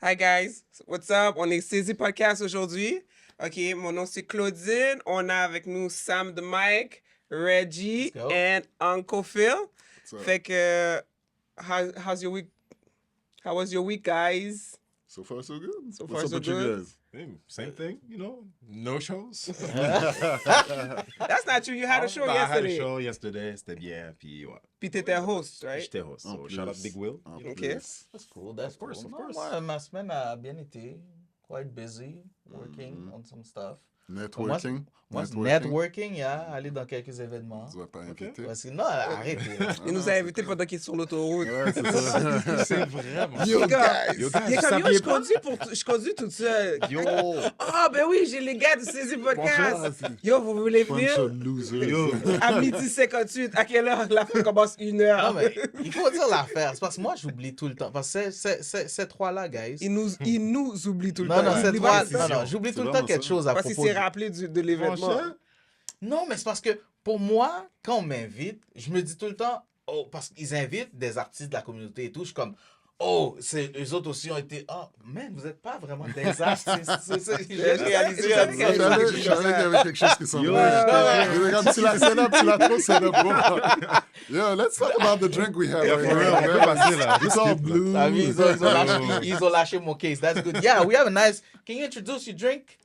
Hi guys, what's up? On est Saisie Podcast aujourd'hui. OK, mon nom c'est Claudine. On a avec nous Sam the Mike, Reggie, Let's go. and Uncle Phil. What's up? Fait que, how's your week? How was your week, guys? So far, so good. So What's far, up so with you good. guys? Hey, same thing, no shows. That's not true. You had a show I had a yesterday. show yesterday, c'était bien, puis ouais. Puis t'étais host, right? J'étais host, En so shout out plus. Big Will. En OK. plus. That's cool. That's course, cool. of Non, course. Moi, ma semaine a bien été. Quite busy, working on some stuff. Networking. Moi, c'est networking, yeah, aller dans quelques événements. Tu vas pas inviter. Parce que non, arrêtez. Il nous a invités pendant qu'il est sur l'autoroute. Ouais, c'est ça. C'est vraiment. Yo, guys! Yo, guys, Il est vous comme, yo, saviez pas? je conduis toute seule. Yo! Ah, ben oui, j'ai les gars du Saisie Podcast. Yo, vous voulez Bunch venir? of losers. Yo. À midi 58. À quelle heure la fin commence? 1h. Non, mais il faut dire l'affaire. C'est parce que moi, j'oublie tout le temps. Parce que ces trois-là, guys. Il nous oublie tout le Non, temps. non, Il ces oublie trois. pas ça. Non, j'oublie C'est tout le temps vraiment quelque ça. chose à Parce qu'il propos. s'est rappelé de l'événement. Franchement? Non, mais c'est parce que pour moi, quand on m'invite, je me dis tout le temps, oh, parce qu'ils invitent des artistes de la communauté et tout, je suis comme, oh, eux autres aussi ont été, oh, man, vous n'êtes pas vraiment des artistes. J'ai réalisé Je savais Je savais qu'il y avait quelque chose qui s'en Yo, venait. Regarde, tu l'as set up, tu l'as trop set up. Bro. Yo, let's talk about the drink we have Yeah, right for real, now. on peut passer là. It's all blue. Ah oui, ils ont lâché mon case. That's good. Yeah, we have a nice. Can you introduce your drink?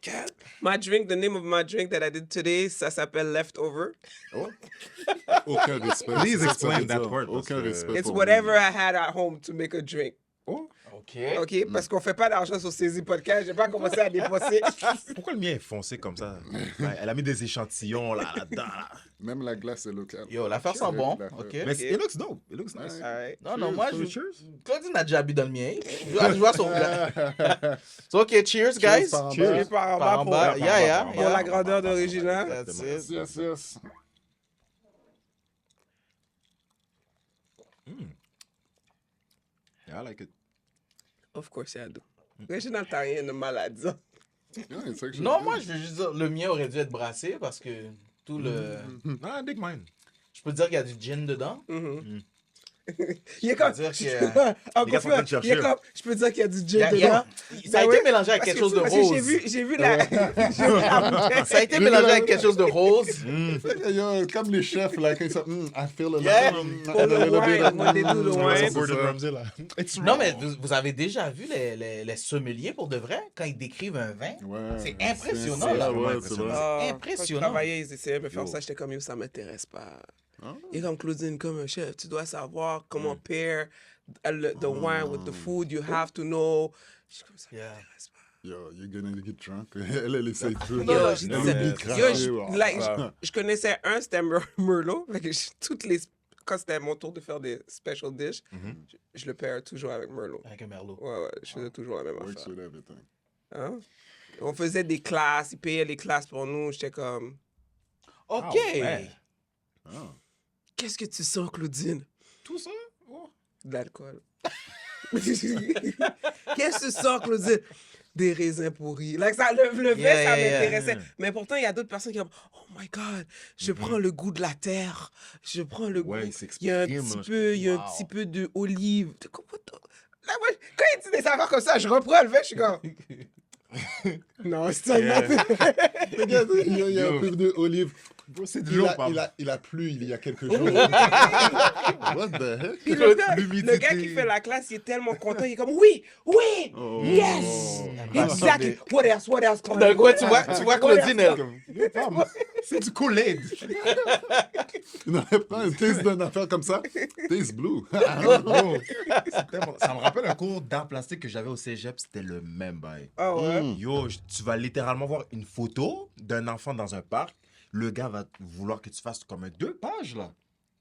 My drink, the name of my drink that I did today, ça s'appelle Leftover. Aucun respect. Please C'est ça explain veut that dire. word, parce Aucun que- respect. It's pour whatever lui. I had at home to make a drink. Oh, OK. OK? Parce qu'on fait pas d'argent sur Saisie Podcast. J'ai pas commencé à dépenser. pourquoi le mien est foncé comme ça? Ouais, elle a mis des échantillons là-dedans. Là. Même la glace est locale. Yo, l'affaire sent bon. OK. Mais it looks dope. It looks nice. Ouais. Alright. Non, non, moi, je. Cheers. Claudine a déjà bu dans le mien. Je vois son gars. So, OK, cheers, guys. par en bas. Cheers par en Par bas en pour, bas. Yeah, yeah. pour la grandeur d'original. That's Yes, it. yes, yes. Yeah, I like it. Of course, I do. Réginal, t'as rien de mal à dire. Yeah, it's actually Non, good. moi, je veux juste dire, le mien aurait dû être brassé parce que tout le. Ah, I dig mine. Je peux dire qu'il y a du gin dedans. Il est comme. dire Je- que- Uncle Les gars sont en train de Phil, il chercher. est comme. Je peux dire qu'il y a du Il y gin a- il y a- dedans. Ça a Ben oui, été mélangé avec parce quelque que- chose de parce que rose. j'ai vu la. j'ai vu la bouteille. Ça a été mélangé avec quelque chose de rose. Yo, comme les chefs, là, quand ils sont, I feel a Yeah. little, Pour le a little bit wine, of- when they do the Ouais, wine. c'est Gordon ça. Ramsay là. It's Non, raw. mais vous avez déjà vu les sommeliers pour de vrai, quand ils décrivent un vin? Ouais, C'est impressionnant, c'est- là. ouais, Ouais, c'est c'est vrai. Ah, Impressionnant. Quand je travaillais, ils essayaient de me faire Yo. ça. J'étais comme, yo, ça m'intéresse pas. Ah. Et comme Claudine, comme un chef, tu dois savoir comment pair the wine with the food. You have to know. Je suis comme, ça Yeah. m'intéresse pas. Yo, you're gonna get drunk. Elle essaie tout. Yo, j'ai dit, Elle c'est- oublie de yo, cracher, je, ouais. like, je connaissais un, c'était Merlot. Fait que toutes les, quand c'était mon tour de faire des special dishes, je le paire toujours avec Merlot. Avec un merlot. Ouais, ouais, je faisais toujours la même Works affaire. with everything. Hein? On faisait des classes, ils payaient les classes pour nous. J'étais comme, OK. Ah, ouais. Ah. qu'est-ce que tu sens, Claudine? Tout ça? Oh. De l'alcool. Qu'est-ce que tu sens, Claudine? Des raisins pourris. Like ça, le vin, Yeah, ça yeah, m'intéressait. Mais pourtant, il y a d'autres personnes qui ont oh my God, je prends le goût de la terre. Je prends le Ouais, goût. il Il y a un s'exprime, petit là. peu, il y a un Wow. petit peu d'olive. Là, moi, quand il dit des affaires comme ça, je reprends le vin, je suis comme... non, c'est ça. Regarde, il y a un peu d'olive. Bro, c'est de Il l'eau, a, pardon. il a plu il y a quelques jours. What the heck? Puis le gars L'humidité. qui fait la classe, il est tellement content. Il est comme, oui, oui, Oh. yes, Oh. exactly. What else, what else? Dans le coin, tu vois Claudine, elle. C'est du Kool-Aid. Non, prends un taste d'une affaire comme ça. Taste blue. Bro, c'est tellement- ça me rappelle un cours d'art plastique que j'avais au cégep, c'était le même bail. Ah ouais? Yo, tu vas littéralement voir une photo d'un enfant dans un parc. Le gars va vouloir que tu fasses comme un 2 pages, là.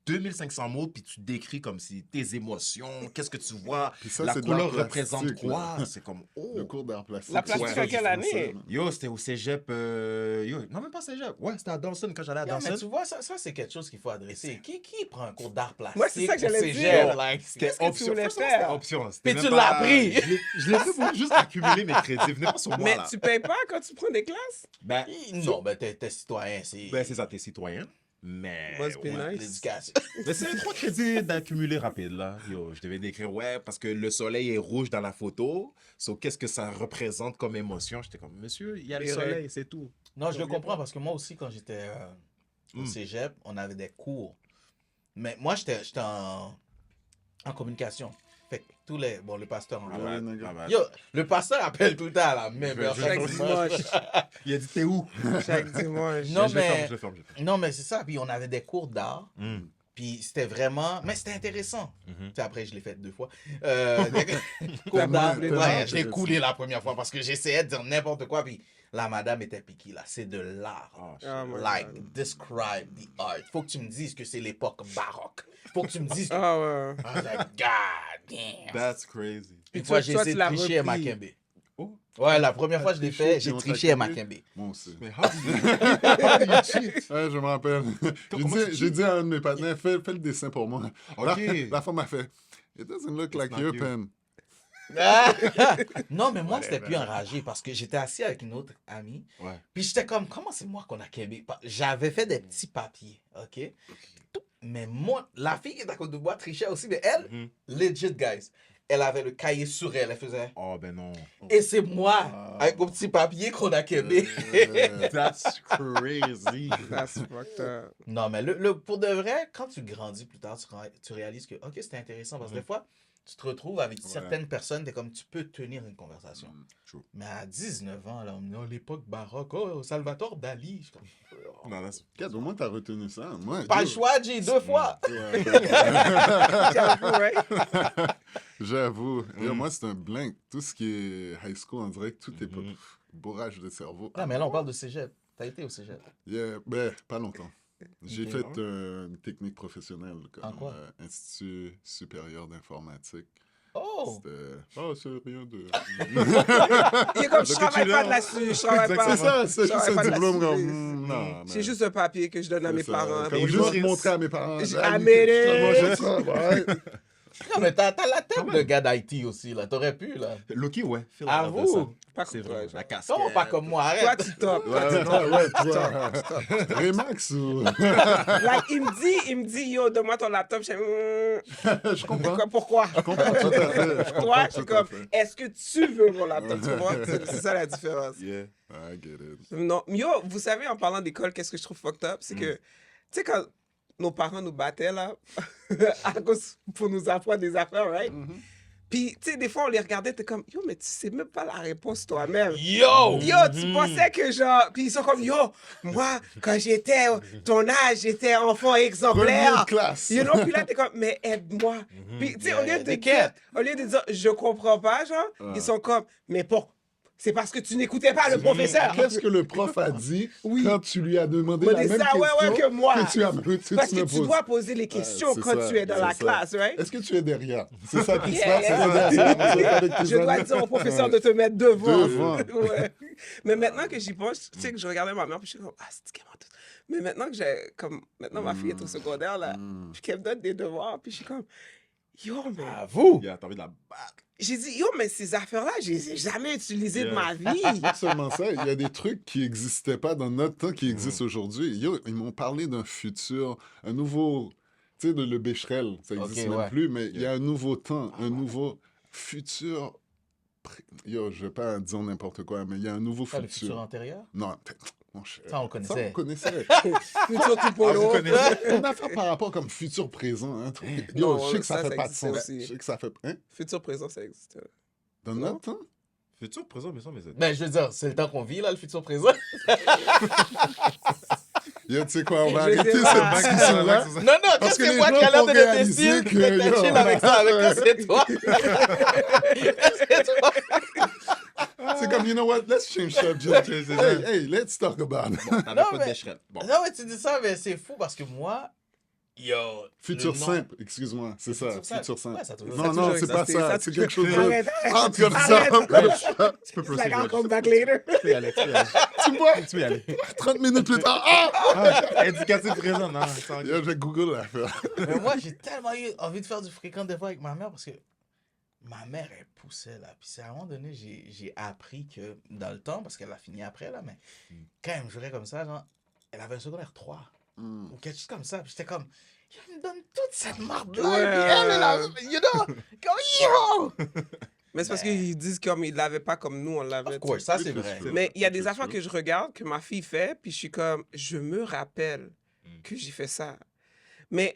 2500 mots, puis tu décris comme si tes émotions, qu'est-ce que tu vois, Puis ça, la c'est de couleur l'art représente plastique, quoi. là. C'est comme, oh. Le cours d'art plastique. La plastique, c'est à quelle ça, année? c'est ça. Yo, c'était au cégep. Non, même pas cégep. Ouais, c'était à Dawson quand j'allais à Yeah, mais tu Dawson. vois, ça c'est quelque chose qu'il faut adresser. Qui prend un cours d'art plastique? Moi, c'est ça que j'allais au dire. cégep, like, C'était Qu'est-ce que tu option. voulais First of all, faire? C'était option. C'était Puis même tu l'as pas- appris. Je l'ai fait pour juste accumuler mes crédits. Venez pas sur moi, Mais là. tu payes pas quand tu prends des classes? Ben, Non, ben t'es citoyen, c'est... ben, c'est ça, t'es citoyen. Mais, Must be ouais. nice. L'éducation. Mais c'est 3 crédits d'accumuler rapide, là. Yo, je devais décrire, ouais, parce que le soleil est rouge dans la photo. So, qu'est-ce que ça représente comme émotion? J'étais comme, monsieur, il y a le Les règles. soleil, c'est tout. Non, je le comprends parce que moi aussi, quand j'étais au Mm. cégep, on avait des cours. Mais moi, j'étais en communication. Fait que tous les. Bon, le pasteur. Ah ouais, nigga. bah. Yo, le pasteur appelle tout le temps à la même heure. Chaque dimanche. Il a dit, t'es où? Chaque dimanche. Non, Je le mais- ferme, je le ferme. Non, mais c'est ça. Puis on avait des cours d'art. Mm. Puis c'était vraiment. Mais c'était intéressant. Mhm. Tu sais, après, je l'ai fait 2 fois. Cours Tellement- d'art. tellement Ouais, je l'ai intéressant. coulé la première fois parce que j'essayais de dire n'importe quoi. Puis la madame était piquée, là. C'est de l'art. Oh, shit. Oh my Like, God. describe the art. Faut que tu me dises que c'est l'époque baroque. Faut que tu me dises que. Ah ouais. I was like, God damn. That's crazy. Une Puis fois, toi, j'ai toi, essayé tu de l'as tricher à repris. Makembe. Oh. Ouais, la première fois que je l'ai fait, triché, j'ai puis on t'a triché à coupé. Makembe. Moi aussi. Mais how do you... Ouais, je me rappelle. Comment tu J'ai dit à un de mes partenaires, fais le dessin pour moi. Ok. La femme m'a fait, it doesn't look like not your you. pen. Non, mais moi, c'était plus enragé parce que j'étais assis avec une autre amie. Ouais. Puis j'étais comme, comment c'est moi qu'on a Québec? J'avais fait des petits papiers, OK? Mais moi, la fille qui est à côté de moi trichait aussi, mais elle, Mhm. legit, guys, elle avait le cahier sur elle, elle faisait. Oh, ben non. Et c'est moi, avec mon petit papier qu'on a Québec. That's crazy. That's fucked up. Non, mais pour de vrai, quand tu grandis plus tard, tu réalises que, OK, c'était intéressant parce que des fois, tu te retrouves avec certaines personnes, t'es comme, tu peux tenir une conversation. True. Mais à 19 ans, là, on me dit, oh, l'époque baroque, oh, Salvatore Dali. Je suis comme, Non, that's... Regarde, au moins, t'as retenu ça. Moi, pas le yo, choix, j'ai 2 fois. ouais. J'avoue, ouais. J'avoue. Yo, moi, c'est un blank. Tout ce qui est high school, on dirait que tout est Mhm. bourrage de cerveau. Ah, mais là, on parle de cégep. T'as été au cégep. Yeah, ben, pas longtemps. J'ai Ok. fait une technique professionnelle comme En quoi? Institut supérieur d'informatique. Oh! C'était... Oh, c'est rien de... Il est comme, je Donc, travaille tu pas l'as. de là-dessus, je travaille pas. C'est ça, c'est Je juste travaille un pas de diplôme là-dessus. comme... Non, C'est juste un papier que je donne à mes parents. Comme puis juste je- montrer à mes parents. I Ah, made it. finalement, je travaille. Non, mais t'as la tête de gars d'Haïti aussi, là. T'aurais pu, là. Loki, ouais. Feel À like vous. ça. Pas C'est comme vrai. toi, La genre. casquette. Non, pas comme moi, Toi, arrête. tu top. Ouais, toi. Remax ou... Like, il me dit, yo, donne-moi ton laptop. Je fais, Je comprends. pourquoi? Je comprends tout à fait. Je Toi, comprends je suis tout à comme, fait. est-ce que tu veux mon laptop? Tu vois? C'est ça la différence. Yeah. I get it. Non, yo, vous savez, en parlant d'école, qu'est-ce que je trouve fucked up? C'est que, tu sais, quand nos parents nous battaient, là, à cause, pour nous apprendre des affaires, right? Puis, tu sais, des fois, on les regardait, t'es comme, yo, mais tu sais même pas la réponse toi-même. Yo! Yo, tu pensais que genre. Puis ils sont comme, yo, moi, quand j'étais ton âge, j'étais enfant exemplaire. Première classe. You know, puis là, t'es comme, mais aide-moi. Puis, tu sais, au lieu de Des dire, quêtes. au lieu de dire, je comprends pas, genre, ils sont comme, mais c'est parce que tu n'écoutais pas le professeur. Qu'est-ce que le prof a dit Oui. quand tu lui as demandé Mais la même ça, question ouais, que moi. que tu as Parce que me tu poses? dois poser les questions c'est quand ça, tu es dans c'est la ça. classe, right? Est-ce que tu es derrière? C'est ça qui se Yeah, passe. yeah. c'est ça avec tes Je dois amis. dire au professeur de te mettre devant. Devant. Ouais. Mais maintenant que j'y pense, tu sais que je regardais ma mère, puis je suis comme, ah, c'est qu'elle tout. Mais maintenant que maintenant ma fille est au secondaire, là, puis qu'elle me donne des devoirs, puis je suis comme, yo, mais. À vous! Yeah, t'as envie de la battre. J'ai dit, yo, mais ces affaires-là, je les ai jamais utilisées de ma vie. Pas seulement ça, il y a des trucs qui n'existaient pas dans notre temps qui existent aujourd'hui. Yo, ils m'ont parlé d'un futur, un nouveau... Tu sais, le Becherel, ça n'existe Ok, même ouais. plus, mais il y a un nouveau temps, un nouveau futur... Yo, je vais pas dire n'importe quoi, mais il y a un nouveau Ah, le futur. futur antérieur? Non, mon cher. Ça, on le connaissait. on connaissait. Futur Tupolo. Une affaire par rapport comme futur présent. Hein. Yo, Non, je sais que ça ça fait pas de existait sens. aussi. Je sais que ça fait... Hein? Futur présent, ça existe. Dans Non. notre temps? Futur, présent, mais ça, mais c'est... Ben, je veux dire, c'est le temps qu'on vit, là, le futur présent. Yo, tu sais quoi, on va Je sais arrêter pas. cette discussion-là. Non, non, Parce qu'est-ce que que les moi gens qui a l'air vont de réaliser détester, que, que yo. t'es chill avec ça, avec toi, c'est toi. C'est comme, you know what, let's change subject. Hey, let's talk about it. T'avais Non, pas de mais- déchirette. Bon. Non, mais tu dis ça, mais c'est fou parce que moi, yo. Futur le nom- simple, excuse-moi, c'est ça, Futur simple. futur simple. Ouais, ça a toujours- Non, ça a non, toujours c'est pas existé, ça, ça a c'est toujours- quelque chose Arrête, de... arrête. Ah, comme Arrête. ça. Tu peux It's like, I'll procéder. come back later. Tu peux y aller, tu peux y aller. Tu vois, Tu peux y aller. 30 minutes plus tard, ah! Ah, indicatif présent, non. sans- Yo, je Google l'affaire. Mais moi, j'ai tellement eu envie de faire du fréquent des fois avec ma mère parce que ma mère, elle poussait là. Puis c'est à un moment donné, j'ai appris que dans le temps, parce qu'elle a fini après là, mais quand elle me jurait comme ça, genre, elle avait un secondaire 3. ou quelque chose comme ça. Puis j'étais comme, il me donne toute cette marde-là. Ouais, Et puis elle est là, you know, comme, yo! Mais c'est parce qu'ils disent comme ils l'avaient pas comme nous, on l'avait. Of course, ça c'est Plus vrai. sûr. Mais il y a des Plus affaires sûr. que je regarde, que ma fille fait, puis je suis comme, je me rappelle que j'ai fait ça. Mais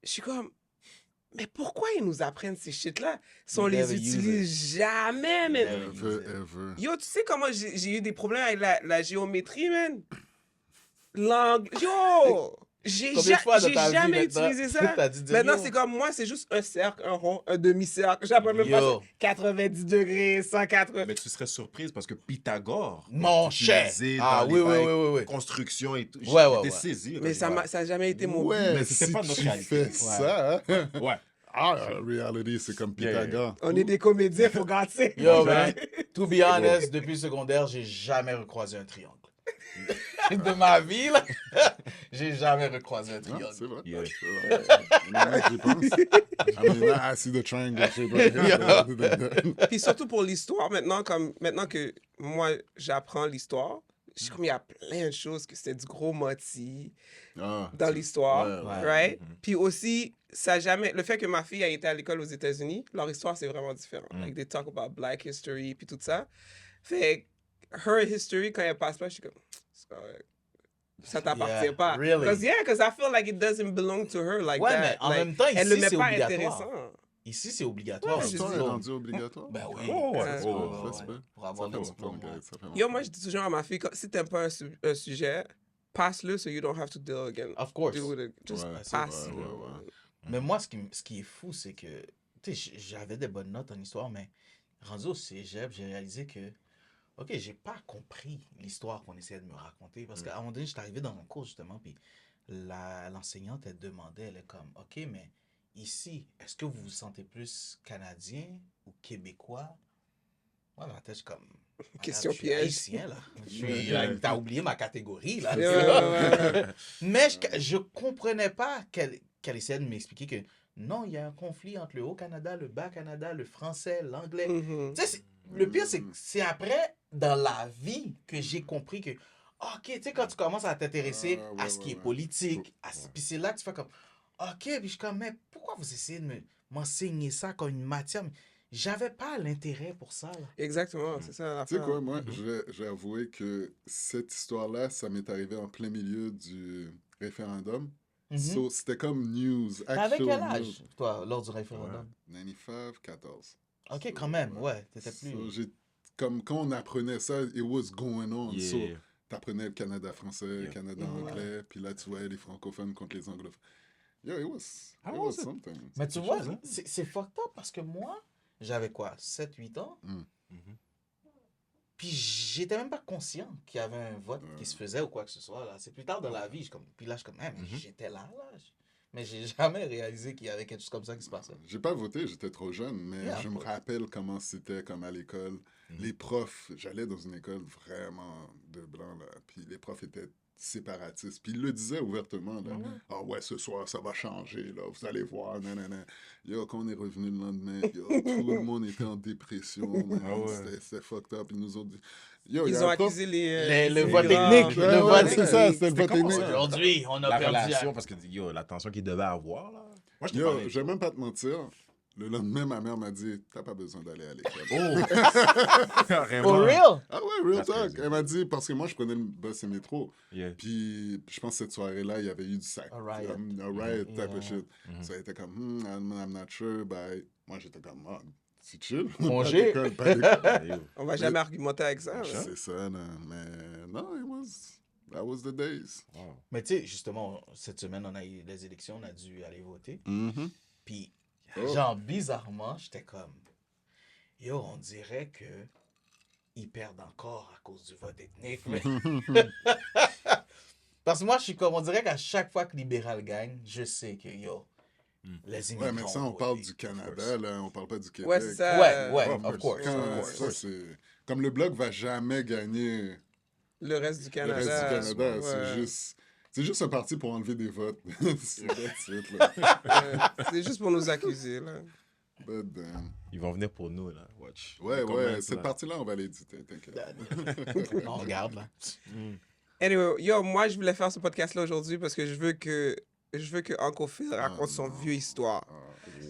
je suis comme, mais pourquoi ils nous apprennent ces shit-là si on They les never use utilise jamais, man? Never use it. Ever. Yo, tu sais comment j'ai eu des problèmes avec la géométrie, man? L'angle. Yo! J'ai Combien de fois dans j'ai ta vie jamais maintenant, utilisé ça. t'as dit dire, Maintenant, yo. c'est comme moi, c'est juste un cercle, un rond, un demi-cercle. J'apprends même pas Yo. ça. 90 degrés, 180. Mais tu serais surprise parce que Pythagore. Mon est cher. utilisé Ah, dans oui, les oui, bails oui, oui, oui. construction et tout. Ouais, J'étais ouais, ouais. saisi. Mais ça n'a jamais été mon but. Ouais, Mais c'était si pas notre tu réalité. fais ça, hein? Ouais. Ah, reality, c'est comme Yeah, yeah. Pythagore. On est des comédiens, faut gâter. Yo, man, to be honest, depuis le secondaire, j'ai jamais recroisé un triangle. De ma vie, là, j'ai jamais recroisé un Ah, triangle. c'est vrai. Yeah. C'est vrai. Maintenant que j'y pense. I mean, I see the triangle shape right here. Puis surtout pour l'histoire, maintenant que moi, j'apprends l'histoire, je suis comme, il y a plein de choses que c'était du gros moti Ah, dans l'histoire, ouais, right? Puis aussi, ça jamais... Le fait que ma fille a été à l'école aux États-Unis, leur histoire, c'est vraiment différent. Like, they talk about Black history, puis tout ça. Fait her history, quand elle passe pas, je suis comme, c'est correct. Ça t'appartient Yeah, pas. really? Because I feel like it doesn't belong to her like Ouais, that. mais en Like, même temps, elle le ici, met c'est pas obligatoire. intéressant. Ici, c'est obligatoire. Ouais, un je L'histoire est diplôme. rendue obligatoire. Ben oui. Oh, ouais. Ça se Oh, peut, ouais, ouais, ça se ouais. peut. Pour avoir Ça le fait diplôme. longtemps, ouais. guys, ça fait Yo, longtemps. moi, je dis toujours à ma fille, si t'aimes pas un sujet, passe-le so you don't have to deal again. Of course. Deal with it. Just Ouais, passe. ouais, ouais. Mais moi, ce qui est fou, c'est que, tu sais, j'avais des bonnes notes en histoire, mais rendu au cégep, j'ai réalisé que, OK, j'ai pas compris l'histoire qu'on essayait de me raconter. Parce qu'à un moment donné, j'étais arrivé dans un cours, justement, puis l'enseignante, elle demandait, elle est comme, OK, mais ici, est-ce que vous vous sentez plus canadien ou québécois? Moi, dans ma tête, je suis comme... Question je suis piège. haïtien, là. T'as oublié ma catégorie, là. Ouais, ouais, ouais. Mais je comprenais pas qu'elle essayait de m'expliquer que non, il y a un conflit entre le Haut-Canada, le Bas-Canada, le français, l'anglais. Mhm. Tu sais, le pire, c'est que c'est après, dans la vie, que j'ai compris que, OK, tu sais, quand tu commences à t'intéresser Ah, ouais, à ce qui ouais, est ouais. politique, puis c'est là que tu fais comme, OK, puis je suis comme, mais pourquoi vous essayez de m'enseigner ça comme une matière? Mais j'avais pas l'intérêt pour ça, là. Exactement, c'est ça Tu sais l'affaire. quoi, moi, j'ai avoué que cette histoire-là, ça m'est arrivé en plein milieu du référendum. So, c'était comme news, T'avais actual quel news. âge, toi, lors du référendum? 95, 14. OK, quand même, ouais, t'étais So, plus... comme quand on apprenait ça, it was going on. Yeah. So, t'apprenais le Canada français, le Yeah. Canada anglais, puis là, tu voyais les francophones contre les anglophones. Yo, it was was it? something. Mais tu quelque vois, chose, hein? c'est fucked up parce que moi, j'avais quoi, 7-8 ans? Puis j'étais même pas conscient qu'il y avait un vote qui se faisait ou quoi que ce soit. Là. C'est plus tard dans la vie. Puis là, je suis comme, mais j'étais là. Mais j'ai jamais réalisé qu'il y avait quelque chose comme ça qui se passait. J'ai pas voté, j'étais trop jeune, mais Yeah, je me of course. rappelle comment c'était comme à l'école. Les profs, j'allais dans une école vraiment de blanc, là, puis les profs étaient séparatistes. Puis ils le disaient ouvertement, là. Ah ouais, ce soir, ça va changer, là, vous allez voir, nanana. Yo, quand on est revenu le lendemain, yo, tout le monde était en dépression, man. Ah ouais. C'était fucked up. Ils nous ont dit... Yo, y Ils a ont un prof- accusé Le vote immigrants. technique. Ouais, Le ouais, vote c'est technique. ça, c'était le C'était vote comment, technique. ça? Aujourd'hui, on a La perdu. relation, parce que yo, la tension qu'il devait avoir, là. Moi, je t'ai Yo, parlé. je vais même pas te mentir. Le lendemain, ma mère m'a dit, t'as pas besoin d'aller à l'école. Oh! Carrément. For real? Ah ouais, real That's talk. crazy. Elle m'a dit, parce que moi, je prenais le bus et métro. Yeah. Puis, je pense que cette soirée-là, il y avait eu du sac. A riot. A riot type Yeah. of shit. Ça a été comme, I'm not sure. Ben, moi, j'étais comme, ah, c'est chill. Congé. Pas d'école, pas d'école. Yo. On va jamais argumenter avec ça. là. C'est ça, là. Mais non, that was the days. Wow. Mais tu sais, justement, cette semaine, on a eu les élections, on a dû aller voter. Puis, Oh. genre, bizarrement, j'étais comme, yo, on dirait que ils perdent encore à cause du vote ethnique. mais- Parce que moi, je suis comme, on dirait qu'à chaque fois que libéral gagne, je sais que, yo, les immigrants... Ouais, mais ça, on vont parle voter, du of Canada, course. là. On parle pas du Québec. Ouais, c'est ça. Ouais, Of of course. Quand- of ça, course. c'est... Comme le Bloc va jamais gagner Le reste du le reste Canada. du Canada. ouais. C'est juste un parti pour enlever des votes. C'est that's it, là. C'est juste pour nous accuser, là. But damn. Ils vont venir pour nous, là. Watch. Ouais, Les comments, cette là. partie-là, on va l'éditer, t'inquiète. Non, regarde, là. Anyway, yo, moi, je voulais faire ce podcast-là aujourd'hui parce que je veux que Uncle Phil raconte son vieux histoire.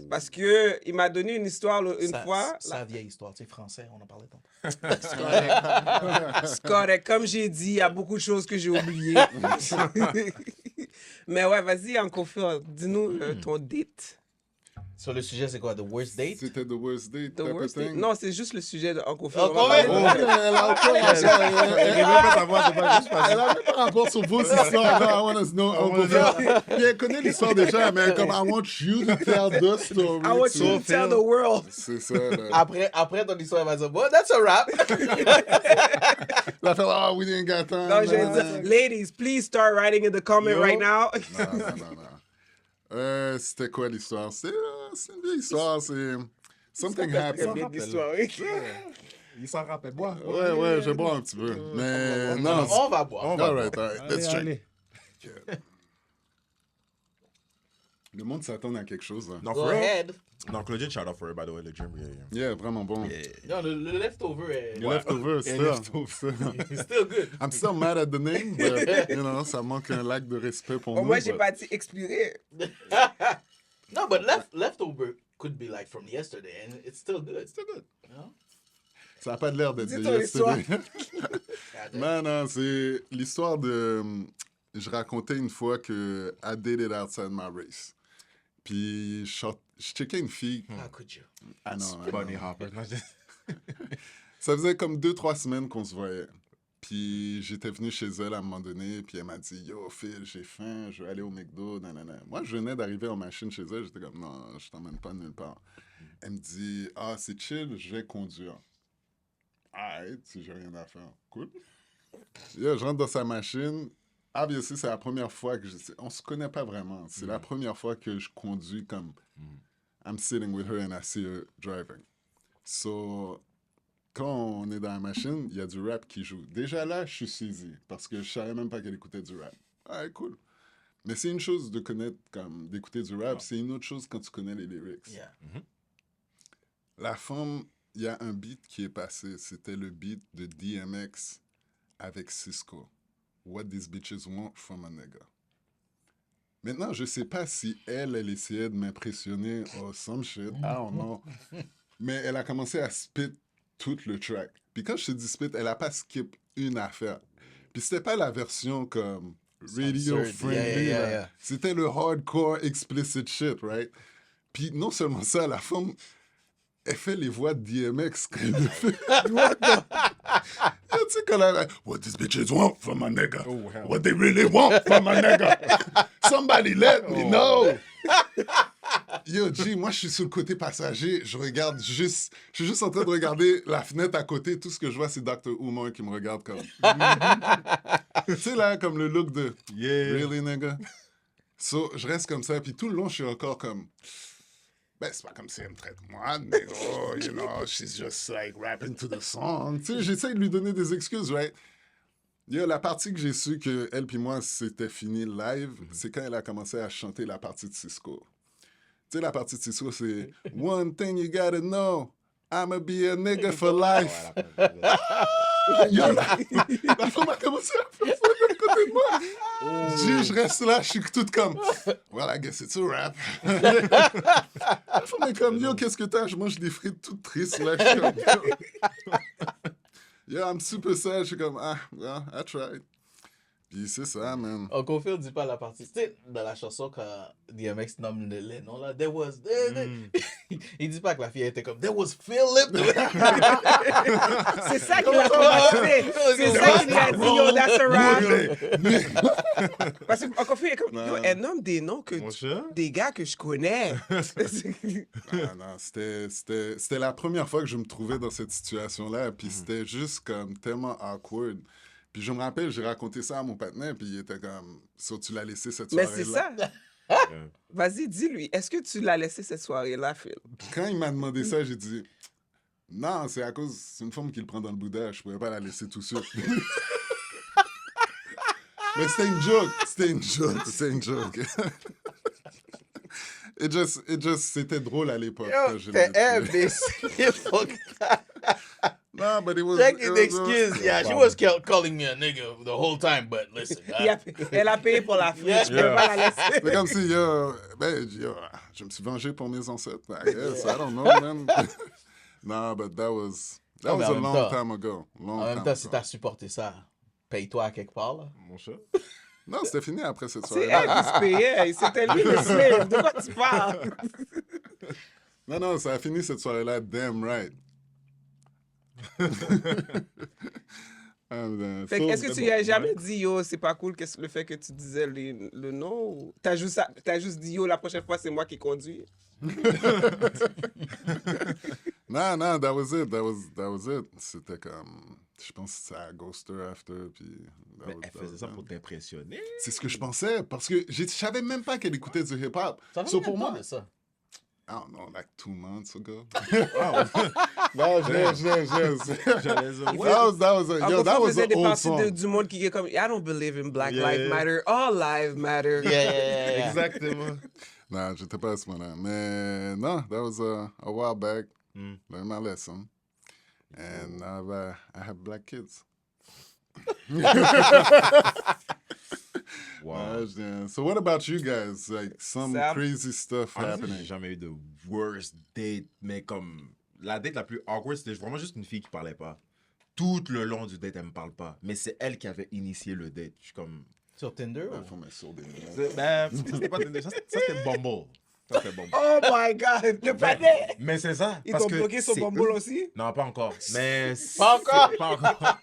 Parce que il m'a donné une histoire une fois. Sa vieille histoire, tu sais, français, on en parlait tantôt. C'est correct. Comme j'ai dit, il y a beaucoup de choses que j'ai oubliées. Mais ouais, vas-y, Uncle Phil, dis-nous ton date. Sur le sujet, c'est quoi? The worst date? C'était the worst date, The type of worst date. thing. Non, c'est juste le sujet de Uncle Phil. Oh, On va quand parler même. de- Elle a encore- elle a même pas rapport sur vos histoires. Non, I want to know Uncle Phil. Puis elle connaît l'histoire déjà, mais elle est comme, I want you to tell the story. I want you to tell the world. C'est ça, là. Après ton histoire, elle va dire, bon, that's a wrap. La fait, oh, we didn't got time. Non, je vais dire, ladies, please start writing in the comment Yo. right now. Non. C'était quoi l'histoire? C'est une vieille histoire. C'est... Something Très happened. bien d'histoire, oui. Il s'en rappelle, bois. Ouais, je bois un petit peu. Mais non. On va boire. All right. Let's check. Allez. Le monde s'attend à quelque chose. Hein. Non, Go for real? ahead. Donc, le gin, shout out for it, by the way, le gym. Yeah, vraiment bon. Non, le leftover est... Le leftover, still. It's still good. I'm still mad at the name, but, you know, ça manque un lac de respect pour Au nous. moins, j'ai but- pas dit expirer. No, but leftover could be like from yesterday, and it's still good. It's still good. You know? Ça n'a pas l'air d'être Dis de ton histoire. yesterday. Non, c'est l'histoire de... Je racontais une fois que I dated outside my race. Puis je checkais une fille. How could you? Ah non, Bunny Hopper. Non, ça faisait comme 2-3 semaines qu'on se voyait. Puis j'étais venu chez elle à un moment donné, puis elle m'a dit « Yo, Phil, j'ai faim, je veux aller au McDo, nanana. » Moi, je venais d'arriver en machine chez elle, j'étais comme « Non, je t'emmène pas nulle part. » Elle me dit « Ah, c'est chill, je vais conduire. » Ah, si j'ai rien à faire. Cool. Yo, je rentre dans sa machine. Obviously, c'est la première fois que on se connaît pas vraiment. C'est la première fois que je conduis comme I'm sitting with her and I see her driving. So, quand on est dans la machine, il y a du rap qui joue. Déjà là, je suis saisi parce que je savais même pas qu'elle écoutait du rap. Ah, cool. Mais c'est une chose de connaître, comme d'écouter du rap, c'est une autre chose quand tu connais les lyrics. Yeah. La femme, il y a un beat qui est passé. C'était le beat de DMX avec Cisco. What these bitches want from a nigga. Maintenant, je sais pas si elle essayait de m'impressionner or some shit. I don't know. Mais elle a commencé à spit tout le track. Puis quand je te dis spit, elle a pas skip une affaire. Puis c'était pas la version comme radio Absurd. friendly. Yeah. là. C'était le hardcore explicit shit, right? Puis non seulement ça, la femme, elle fait les voix de DMX quand elle le fait. Tu sais, quand elle a What these bitches want from a nigga. Oh, hell. What they really want from a nigga. Somebody let me know. Yo, G, moi, je suis sur le côté passager. Je suis juste en train de regarder la fenêtre à côté. Tout ce que je vois, c'est Dr. Umar qui me regarde comme. Tu sais, là, comme le look de Yeah. Really, nigga? So, je reste comme ça. Puis tout le long, je suis encore comme. Ben, c'est pas comme si elle me traite moi, mais oh, you know, she's just like rapping to the song. Tu sais, j'essaie de lui donner des excuses, right? Yo, la partie que j'ai su que elle puis moi, c'était fini live, c'est quand elle a commencé à chanter la partie de Cisco. Tu sais, la partie de Cisco, c'est One thing you gotta know, I'ma be a nigga for life. Yo, la femme a commencé à faire ça de côté de moi. Je reste là, je suis toute comme, well, I guess it's a rap. La femme est comme, yo, qu'est-ce que t'as? Je mange des frites toutes tristes, là. Je suis comme, yo, I'm super sad. Je suis comme, ah, well, I tried. Puis c'est ça, man. Uncle Phil dit pas la partie. Tu sais, dans la chanson, quand DMX nomme les noms, là, there was... Il dit pas que la fille était comme, there was Phil Lip. C'est ça qui l'a traumatisé. C'est ça qui lui a dit, yo, that's a rap. Parce que Uncle Phil est comme, yo, elle nomme des noms que Mon cher? des gars que je connais. Non, c'était la première fois que je me trouvais dans cette situation-là. Puis c'était juste comme tellement awkward. Puis je me rappelle, j'ai raconté ça à mon partenaire, puis il était comme, so, tu l'as laissé cette Mais soirée-là. c'est ça. Vas-y, dis-lui, est-ce que tu l'as laissé cette soirée-là, Phil? Quand il m'a demandé ça, j'ai dit, non, c'est à cause, c'est une femme qui le prend dans le boudin, je pouvais pas la laisser tout seul. Mais c'était une joke. It just, c'était drôle à l'époque. quand je l'ai T'es tué. imbécile. Fuck. Nah, but it was... Check it an was, excuse. Yeah, she was calling me a nigga the whole time, but listen. Elle a payé pour la fille. Je peux Yeah. pas la laisser. C'est comme si, je me suis vengé pour mes ancêtres. I guess, I don't know, man. Nah, but that was Non, mais a en même long temps- time ago. Long En même time temps, si ago. t'as supporté ça, paye-toi à quelque part, là. Mon chat. Non, c'était fini après cette C'est soirée-là. elle qui se payait. C'était lui le slave. De quoi tu parles? Non, ça a fini cette soirée-là, damn right. Fait que, est-ce que tu lui as jamais dit, yo, c'est pas cool le fait que tu disais le nom? Ou t'as juste dit, yo, la prochaine fois, c'est moi qui conduis? Non, that was it. That was it. C'était comme... Je pense que c'était à Ghoster After, puis... Mais elle faisait ça pour t'impressionner. C'est ce que je pensais, parce que je savais même pas qu'elle écoutait du hip-hop. Ça fait So, combien pour de temps moi, de ça? I don't know, like 2 months ago. Ah, Non, je j'allais dire, ouais. That was Faisait an des old parties song. du monde qui est comme, I don't believe in Black Yeah, Lives yeah. Matter. All lives matter. Yeah. Exactement. Non, j'étais pas à ce moment-là. Mais non, that was a while back. Mm. Learned my lesson. And now I have black kids. Wow. So what about you guys? Like some Sam? crazy stuff Honnêtement, j'ai happening? jamais eu de worst date, mais comme la date la plus awkward, c'était vraiment juste une fille qui parlait pas. Tout le long du date, elle me parle pas. Mais c'est elle qui avait initié le date. Je suis comme. Sur Tinder? Il ou- faut mettre sur des lunettes. Ben, c'était pas Tinder, ça c'était Bumble. Ça c'était Bumble. Oh my God, le panais! Mais c'est ça. Ils parce t'ont que bloqué sur c'est Bumble eux- aussi? Non, pas encore. Mais Pas encore? Pas encore.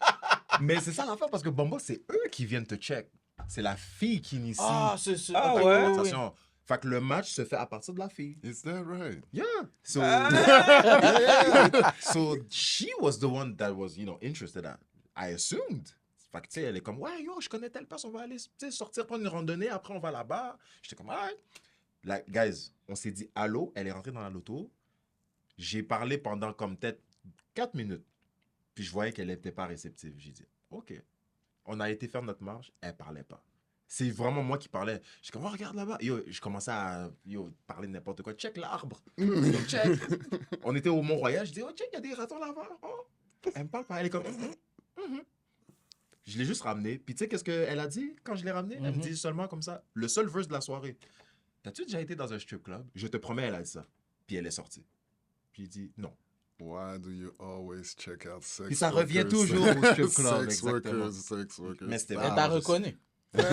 Mais c'est ça l'affaire parce que Bumble, c'est eux qui viennent te check. C'est la fille qui initie Ah, c'est... Ah, ok, ouais? oui, oui. conversation. Fait que le match se fait à partir de la fille. Is that right? Yeah. So, Ah! yeah. So she was the one that was, interested at. I assumed. Fait que, tu sais, elle est comme, ouais, yo, je connais telle personne, on va aller sortir prendre une randonnée, après on va là-bas. J'étais comme, ah. Like, guys, on s'est dit allô, elle est rentrée dans la loto. J'ai parlé pendant comme peut-être 4 minutes. Puis je voyais qu'elle n'était pas réceptive. J'ai dit, OK. On a été faire notre marche, elle parlait pas. C'est vraiment moi qui parlais. Je comme, oh, regarde là-bas. Yo, je commençais à parler de n'importe quoi. Check l'arbre. Yo, check. On était au Mont-Royal. Je dis, oh, check, il y a des ratons là-bas. Oh. Elle me parle pas. Elle est comme, Je l'ai juste ramené. Puis tu sais, qu'est-ce qu'elle a dit quand je l'ai ramené? Elle me dit seulement comme ça, le seul verse de la soirée. T'as-tu déjà été dans un strip club? Je te promets, elle a dit ça. Puis elle est sortie. Puis j'ai dit, non. Why do you always check out sex Puis ça revient workers? toujours au strip club, Sex exactement. workers, sex workers. Mais c'était Elle vraiment t'a juste- reconnu. Ouais,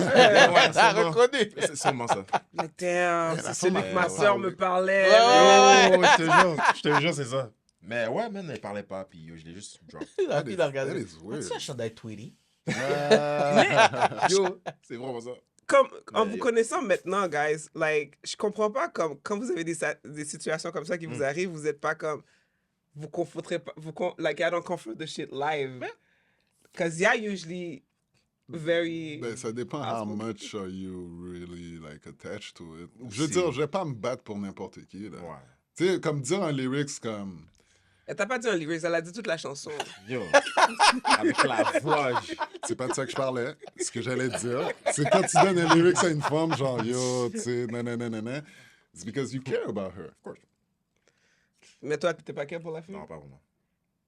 T'as sûrement. reconnu. C'est sûrement ça. Like, damn, c'est celui que ma ouais, soeur ouais. me parlait. Ouais, Oh, je te jure, c'est ça. Mais ouais, man, elle parlait pas, puis je l'ai juste drop. La That fille is- l'a regardé. that is weird. As-tu un chandail Tweety? Yo, C'est vraiment ça. comme, en Mais vous yo. connaissant maintenant, guys, like, je comprends pas comme, quand vous avez des situations comme ça qui vous arrivent, vous êtes pas comme, vous confronterez pas, like, I don't confront the shit live. Because yeah, usually very... Ben, ça dépend how Possible. much are you really like attached to it. Je veux Aussi. dire, je vais pas me battre pour n'importe qui. Là. Ouais. Tu sais, comme dire un lyrics comme... Elle t'a pas dit un lyrics, elle a dit toute la chanson. Yo. Avec la voix. C'est pas de ça que je parlais. Ce que j'allais dire, c'est quand tu donnes un lyrics à une femme, genre, yo, tu sais, nanana, it's because you care about her. Of course. Mais toi, t'étais pas qu'elle pour la fille? Non, pas vraiment.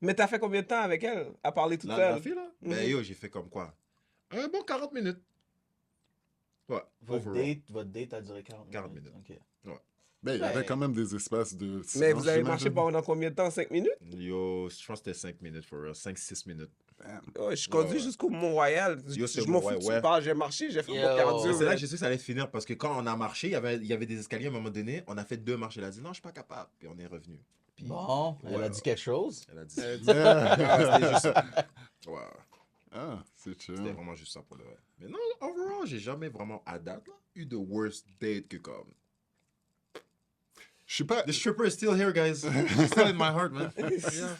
Mais t'as fait combien de temps avec elle, à parler toute La seule? fille, là? Ben yo, j'ai fait comme quoi? Un bon 40 minutes. Ouais, Votre overall. date a duré 40 40 minutes. Ok. Ben, il y avait quand même des espaces de Mais silence, vous avez marché j'imagine. pendant combien de temps? 5 minutes? Yo, je pense que c'était 5 minutes, for real. 5-6 minutes. Damn. Oh, je conduis Ouais. jusqu'au Mont-Royal. Yo, Je c'est m'en ouais, fous, tu ouais. parles, j'ai marché, j'ai fait Yo. mon cardio. Et c'est là que j'ai su que ça allait finir parce que quand on a marché, il y avait des escaliers à un moment donné. On a fait 2 marches. Elle a dit non, je suis pas capable. Puis on est revenu. Puis Bon, elle Ouais. a dit quelque chose. elle a dit. Yeah. C'était juste ça. Ouais, Ah, c'est chill. c'était vraiment juste ça pour le vrai. Mais non, overall, j'ai jamais vraiment à date là, eu de worst date que comme. Je sais pas, The stripper is still here, guys. She's still in my heart, man. Yeah.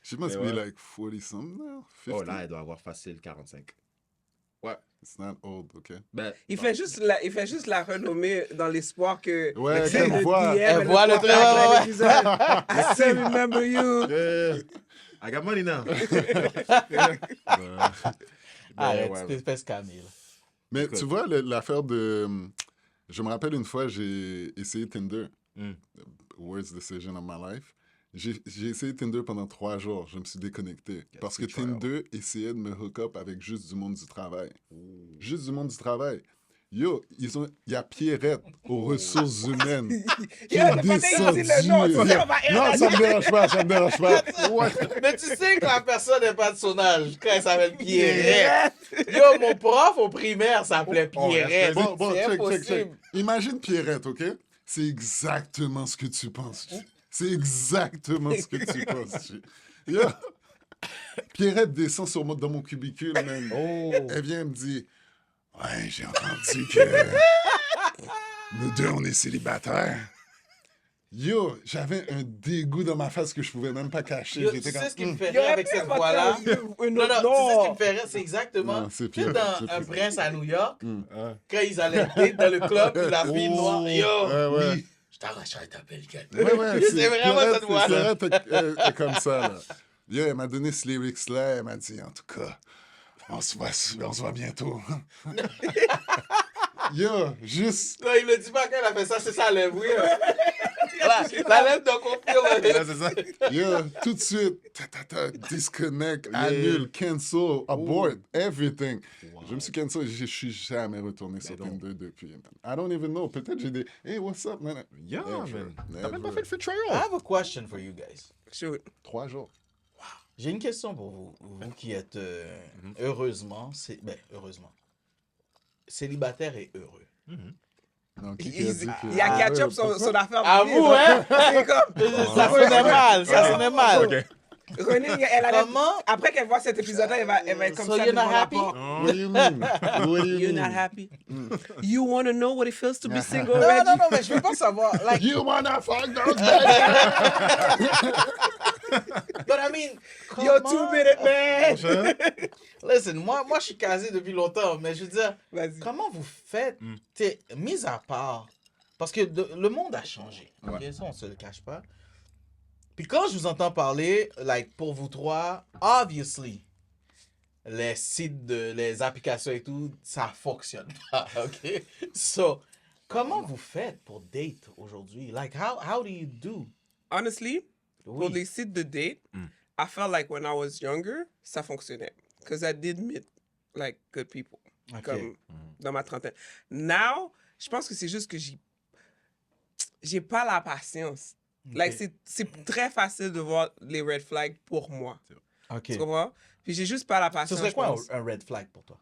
she must Mais be ouais. like 40 something now. 50. Oh là, elle doit avoir facile 45. Ouais. It's not old, okay? Ben, Il fait juste la renommer dans l'espoir que... Ouais, tu sais, qu'elle le voit. DM, Elle voit le voit truc, dans ouais, ouais. l'épisode. I still remember you. yeah. I got money now. Arrête, ouais, cette ouais. espèce Camille. Mais Écoute. tu vois, l'affaire de... Je me rappelle une fois, j'ai essayé Tinder. Mm. Worst decision of my life. J'ai essayé Tinder pendant 3 jours. Je me suis déconnecté. Parce que free trial. Tinder essayait de me hook up avec juste du monde du travail. Juste du monde du travail. Yo, il y a Pierrette aux ressources humaines qui Yo, est le patin, il dit le descendu. nom, tu sais, on va Non, ça me dérange pas, ça me dérange pas. Ouais. Mais tu sais que la personne n'est pas de son âge quand elle s'appelle Pierrette. Yo, mon prof au primaire s'appelait Pierrette. Bon, C'est check. impossible. Imagine Pierrette, OK? C'est exactement ce que tu penses. C'est exactement ce que tu penses. Yo, Pierrette descend dans mon cubicule, man. Oh. Elle vient me dire, ouais, j'ai entendu que nous deux, on est célibataires. Yo, j'avais un dégoût dans ma face que je pouvais même pas cacher. Yo, tu J'étais sais comme, ce qui me fait Il y rire aurait avec pu cette avoir voix-là? une Non, autre- non, tu sais ce qui me fait rire? C'est exactement. Non, c'est Tu sais, Pierrette, dans c'est Un Pierrette. prince à New York, Ah. quand ils allaient date dans le club, puis la fille noire, yo, ouais. oui, je t'arracherai ta belle gueule. Ouais, C'est vraiment Pierrette, cette voix-là. Pierrette est comme ça, là. Yo, elle m'a donné ce lyrics-là, elle m'a dit, en tout cas, on se voit bientôt. Yo, juste... Non, il me dit pas qu'elle a fait ça, c'est ça, lèvre, oui. La lèvre de confirme. Ouais, c'est ça. Yo, tout de suite, disconnect, annule, cancel, abort, everything. Je me suis cancel, je suis jamais retourné sur donc. Tinder depuis. Man. I don't even know. Peut-être j'ai des, hey, what's up, man? Yeah, Never, man. T'as never. même pas fait le free trial. I have a question for you guys. Shoot. 3 jours. J'ai une question pour vous, vous qui êtes heureusement, célibataire et heureux. Donc, qui a Il dit que- il y a catch-up son affaire. À de vous, vie, hein? C'est comme... Ça sonnait mal, ça sonnait mal. Ok. René, elle a Comment? Après qu'elle voit cet épisode-là, elle va être comme So ça you're not devant la happy? porte. What do you mean? What do you You're mean? not happy? You want to know what it feels to be single, Non, Reggie? non, non, mais je veux pas savoir. Like, You wanna fuck those bitches? but I mean, Yo, comment- 2 minute man! Listen, moi, je suis casé depuis longtemps, mais je veux dire, Vas-y. comment vous faites, t'sais, mis à part, parce que le monde a changé, ok? Ça, on se le cache pas. Puis quand je vous entends parler, like, pour vous trois, obviously, les sites, les applications et tout, ça fonctionne pas, ok? So, comment vous faites pour date aujourd'hui? Like, how do you do? Honestly, Oui. pour les sites de date, I felt like when I was younger, ça fonctionnait. Because I did meet, like, good people. Ok. Comme dans ma trentaine. Now, je pense que c'est juste que j'ai pas la patience. Like, c'est très facile de voir les red flags pour moi. Ok. Tu comprends? Puis j'ai juste pas la Ce patience. serait quoi je pense. un red flag pour toi?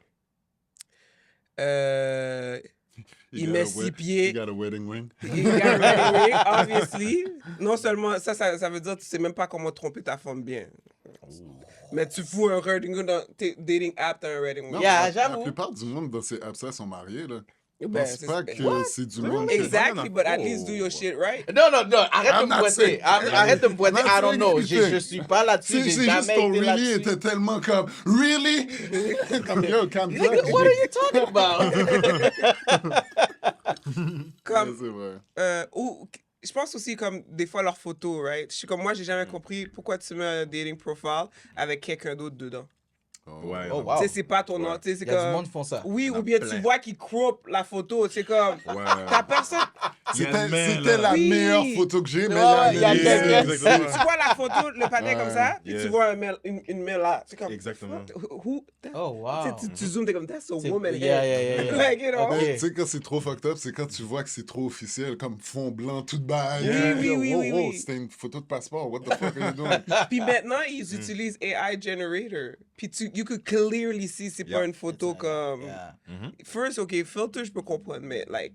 Il got met a 6 You pieds. got a wedding ring? Il got a wedding ring, obviously. Non seulement, ça veut dire que tu sais même pas comment tromper ta femme bien. Mais tu fous un wedding ring dans tes dating app, t'as un wedding ring. Non, Yeah, la j'avoue. plupart du monde dans ces apps-là sont mariés, là. Je Ben, pense c'est- pas ben, que c'est du monde... que- Exactly, but at least do your shit right. Non, non, non, arrête I'm de me not pointer. saying- Arrête de me pointer. I'm not I don't know. saying anything. Je suis pas là-dessus. C'est J'ai juste jamais ton été really là-dessus. était tellement comme really comme yo calme-toi. Nigga, what are you talking about? Comme, Ouais, c'est vrai. ou, je pense aussi comme des fois leurs photos, right? Je suis comme moi, j'ai jamais compris pourquoi tu mets un dating profile avec quelqu'un d'autre dedans. Ouais. Oh, wow. Tu sais, c'est pas ton nom. Tu sais, c'est Il y a du comme. monde qui font ça. Oui, Il y en ou a bien plein. tu vois qu'ils crop la photo. C'est comme. Ouais. Ta personne. C'était la Oui. meilleure photo que j'ai, mais Ouais, il y a il y a quelqu'un. Tu vois la photo, le patin comme ça, puis Yeah. tu vois une mail là. C'est comme. Exactement. Who? Oh, wow. Tu zoomes, t'es comme, that's a C'est- woman. yeah, head. yeah, yeah. Like, you know. Ok. Tu sais, quand c'est trop fucked up, c'est quand tu vois que c'est trop officiel, comme fond blanc, tout bail. Oui. C'était une photo de passeport. What the fuck are you doing? Puis maintenant, ils utilisent AI Generator. Puis you could clearly see c'est pas Yeah. une photo comme. Yeah. First, OK, filter, je peux comprendre, mais like,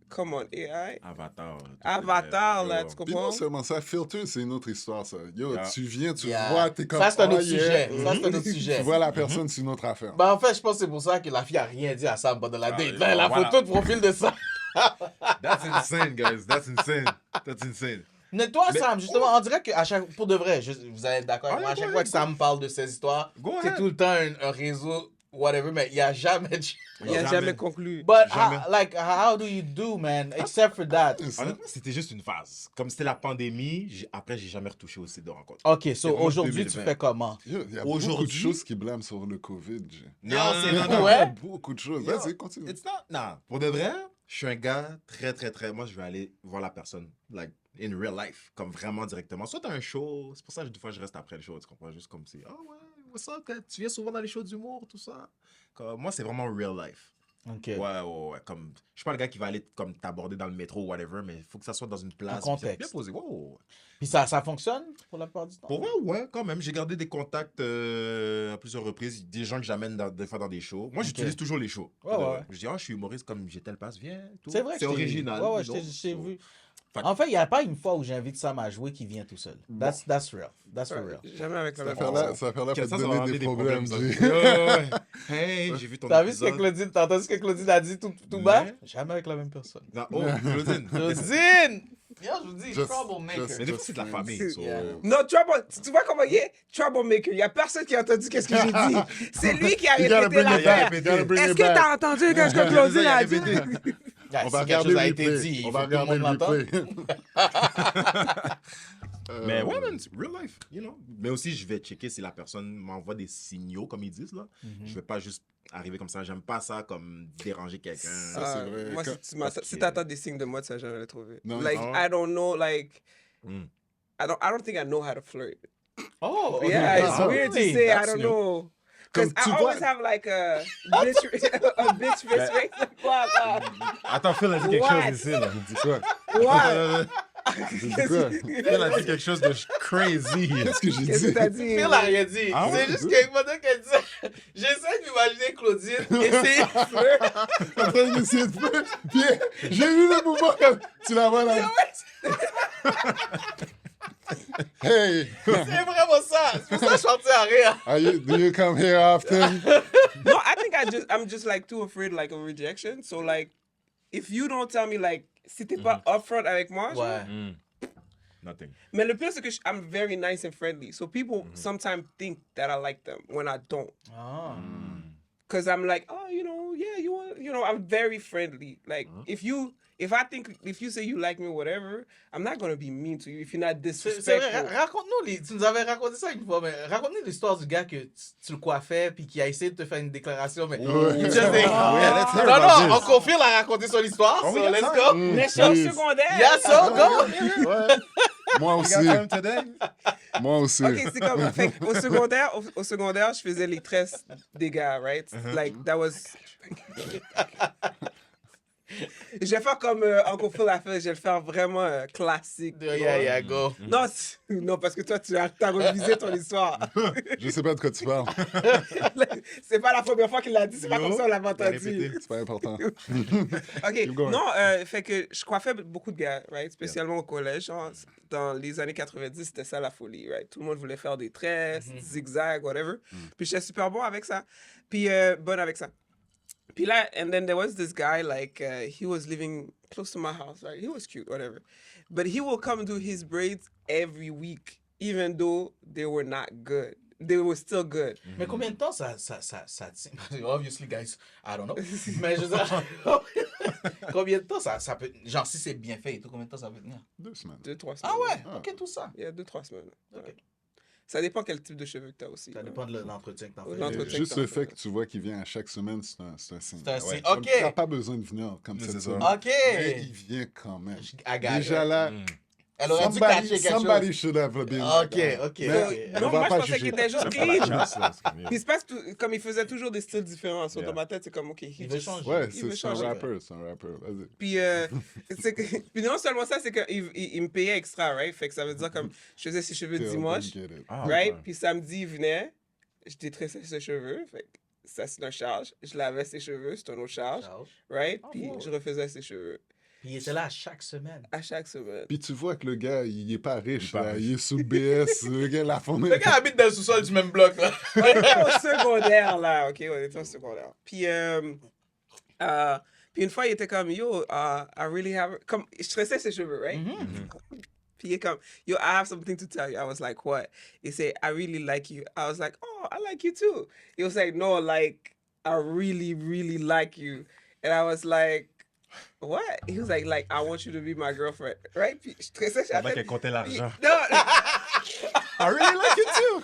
come on, AI. Avatar. Avatar, là, Yo. tu Puis non comprends? seulement ça, filter, c'est une autre histoire, ça. Yo, Yeah. tu viens, tu Yeah. vois, t'es comme... Ça, c'est un oh, autre yeah. sujet. Ça, c'est un autre Tu sujet. vois la personne, c'est une autre affaire. Ben, en fait, je pense que c'est pour ça que la fille a rien dit à Sam pendant la date. voilà. La photo de profil de Sam. That's insane, guys. That's insane. That's insane. Mais toi, Sam, justement, on dirait qu'à chaque... Pour de vrai, vous allez être d'accord avec moi, à chaque fois que Sam parle de ces histoires, Go c'est ahead. tout le temps un réseau, whatever, mais il n'y a jamais de... Il a jamais conclu. But, Jamais. how do you do, man, except for that? Honnêtement, c'était juste une phase. Comme c'était la pandémie, après, j'ai jamais retouché au site de rencontre. OK, so vraiment aujourd'hui, tu 2020. fais comment? Yo, il y a beaucoup de Aujourd'hui- choses qui blâment sur le COVID. Non, c'est non, fou, non. ouais? Beaucoup de choses. Yo, Vas-y, continue. It's not... Non, pour de vrai, je suis un gars très, très, très... Moi, je vais aller voir la personne, like, in real life, comme vraiment directement. Soit t'as un show, c'est pour ça que des fois je reste après le show, tu comprends? Juste comme si, oh ouais, what's up, tu viens souvent dans les shows d'humour, tout ça. Comme, moi, c'est vraiment real life. Ok. Ouais. Comme, je suis pas le gars qui va aller comme t'aborder dans le métro ou whatever, mais il faut que ça soit dans une place. contexte. Bien posé. Ouais. Puis ça fonctionne pour la plupart du temps? Pour moi, ouais, quand même. J'ai gardé des contacts à plusieurs reprises. Des gens que j'amène des fois dans des shows. Moi, j'utilise toujours les shows. Ouais. Je dis, je suis humoriste, comme j'ai tel passe, viens. Tout. C'est vrai que C'est original. Ouais, disons. je t'ai vu. Fait- En fait, il n'y a pas une fois où j'invite Sam à jouer qui vient tout seul. That's real. That's for real. Jamais avec la Ça même fait personne. là, ça fait là Que pour ça te va donner ramener des problèmes. ça. G. Ouais. Hey, j'ai vu ton T'as vu ce que épisode. Claudine, t'as entendu ce que Claudine a dit tout bas? Mais- Jamais avec la même personne. Non, oh, Claudine. Claudine! Yo, je vous dis, Just- troublemaker. just- Mais des fois, c'est de la famille. so- Yeah. Non, tu vois comment il est? Troublemaker. Il n'y a personne qui a entendu qu'est-ce que j'ai dit. C'est lui qui a You gotta répété bring it l'affaire. back. You gotta bring Est-ce it que back. t'as entendu qu'est-ce que Claudine a dit? Yeah, On si va quelque regarder chose a le été replay. dit, il On faut va que tout le regarder monde le l'entende. replay. Mais ouais, man, c'est real life, you know. Mais aussi, je vais checker si la personne m'envoie des signaux, comme ils disent, là. Je vais pas juste arriver comme ça. J'aime pas ça, comme déranger quelqu'un. Ça, c'est vrai. Moi, Quand- si t'attends des signes de moi, tu vas jamais les trouver. Non, Like, non. I don't know, like, Mm. I don't think I know how to flirt. Oh, okay. Yeah, it's Ah, weird to really? say, I That's don't new. know. Because Comme I tu always vois- have like a bitch face face. Attends, Phil a dit quelque What? chose ici, là. Dis quoi? What? Dis quoi? Phil a dit quelque chose de crazy. Qu'est-ce que j'ai Qu'est-ce que dit? t'as dit? Phil a rien dit. Ah C'est ouais? juste que pendant qu'elle disait, j'essaie de m'imaginer Claudine essayer de flirter. En train d'essayer de faire. Puis j'ai vu le mouvement comme tu la vois là. Hey! C'est vraiment ça. C'est pour ça que je suis sorti à rire. Do you come here often? No, I think I'm just like too afraid like of rejection. So like, if you don't tell me like, si t'es pas upfront avec moi, genre, Ouais. Nothing. mais le pire c'est que I'm very nice and friendly. So people sometimes think that I like them when I don't. Ah. Cause I'm like, oh, I'm very friendly. Like if you say you like me, whatever, I'm not gonna be mean to you if you're not C'est vrai, disrespectful. raconte-nous, tu nous avais raconté ça une fois, mais raconte-nous l'histoire du gars que tu le coiffais puis qui a essayé de te faire une déclaration, mais Ouais. il te faisait- Ouais, let's hear Non, about non, this. Uncle Phil a raconté son histoire, Oh, so yeah, let's ça. go. Mais je suis au Please. secondaire. Yeah, so go. Ouais. Moi You aussi. got time today? Moi aussi. Ok, c'est comme, fait, au secondaire, je faisais les tresses des gars, right? Like, that was... Je vais faire comme Uncle Phil a fait, je vais le faire vraiment classique. Yeah, go. Non, non, parce que toi, tu as revisé ton histoire. Je sais pas de quoi tu parles. C'est pas la première fois qu'il l'a dit, c'est pas Yo, comme ça on l'avait t'as entendu. répété. C'est pas important. Ok, going. non, fait que je coiffais beaucoup de gars, right? Spécialement au collège. Genre, dans les années 90, c'était ça la folie, right? Tout le monde voulait faire des tresses, zigzags, whatever. Puis j'étais super bon avec ça. Puis bonne avec ça. Puis là, and then there was this guy, like, he was living close to my house, right? He was cute, whatever. But he will come do his braids every week, even though they were not good. They were still good. Mais combien de temps ça tient? Obviously, guys, I don't know. Mais je veux dire, combien de temps ça peut... Genre, si c'est bien fait et tout, combien de temps ça peut tenir? 2 semaines. 2-3 semaines. Ah ouais, Ah. ok, tout ça. Il y a 2-3 semaines. Ok. Ouais. Ça dépend quel type de cheveux que tu as aussi. Ça là. dépend de l'entretien que t'en fais. L'entretien. Juste le que fait que tu vois qu'il vient à chaque semaine, c'est un signe. C'est un signe. Ouais. Ok. T'as pas besoin de venir comme C'est cette ça. semaine. Ok. Mais il vient quand même. I got Déjà it. là, Elle aurait dû catcher quelque somebody chose. should have been. Ok. Non, On va moi, je pas pensais juger. qu'il était juste Pas la clean. chance, là, c'est comme- Puis c'est parce que comme il faisait toujours des styles différents. So, Yeah. dans ma tête, c'est comme, OK, Il veut changer. Ouais, Il veut c'est un changer. rapper, c'est un rapper. Vas-y. Puis, puis non seulement ça, c'est qu'il me payait extra, right? Fait que ça veut dire comme, je faisais ses cheveux Still dimanche, don't get it. Ah, right? ouais. Puis samedi, il venait, je détressais ses cheveux, fait que ça, c'est une charge. Je lavais ses cheveux, c'est une autre charge, right? Puis wow. je refaisais ses cheveux Puis il était là chaque semaine. à chaque semaine. Puis tu vois que le gars, il est pas riche, Il est pas là. riche. Il est sous le BS. Le gars, la fondée. Le gars habite dans le sous-sol du même bloc, là. On était au secondaire, là, OK? On était au secondaire. Puis une fois, il était comme, yo, I really have... Comme, je tressais ses cheveux, right? Puis il est comme, yo, I have something to tell you. I was like, what? He said, I really like you. I was like, oh, I like you too. He was like, no, like, I really, really like you. And I was like, what? He was like, I want you to be my girlfriend. Right? Puis je tressais sa Pendant tête. qu'elle comptait l'argent. Non, I really like you too.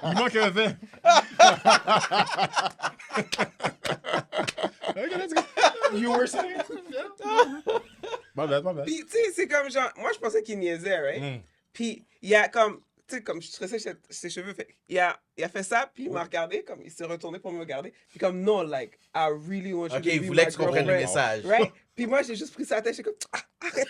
Il manque un verre. Okay, let's go. You were saying? Pas bad, pas bad. Puis, tu sais, c'est comme genre, moi, je pensais qu'il niaisait, right? Mm. Puis, il y a comme, tu sais, comme je stressais ses cheveux, fait, il a fait ça, puis il m'a regardé, comme, il s'est retourné pour me regarder. Puis, comme, non, like, I really want you Ok, to il be voulait my que tu comprennes le girlfriend. message. Right? Puis, moi, j'ai juste pris sa tête, j'étais comme, arrête.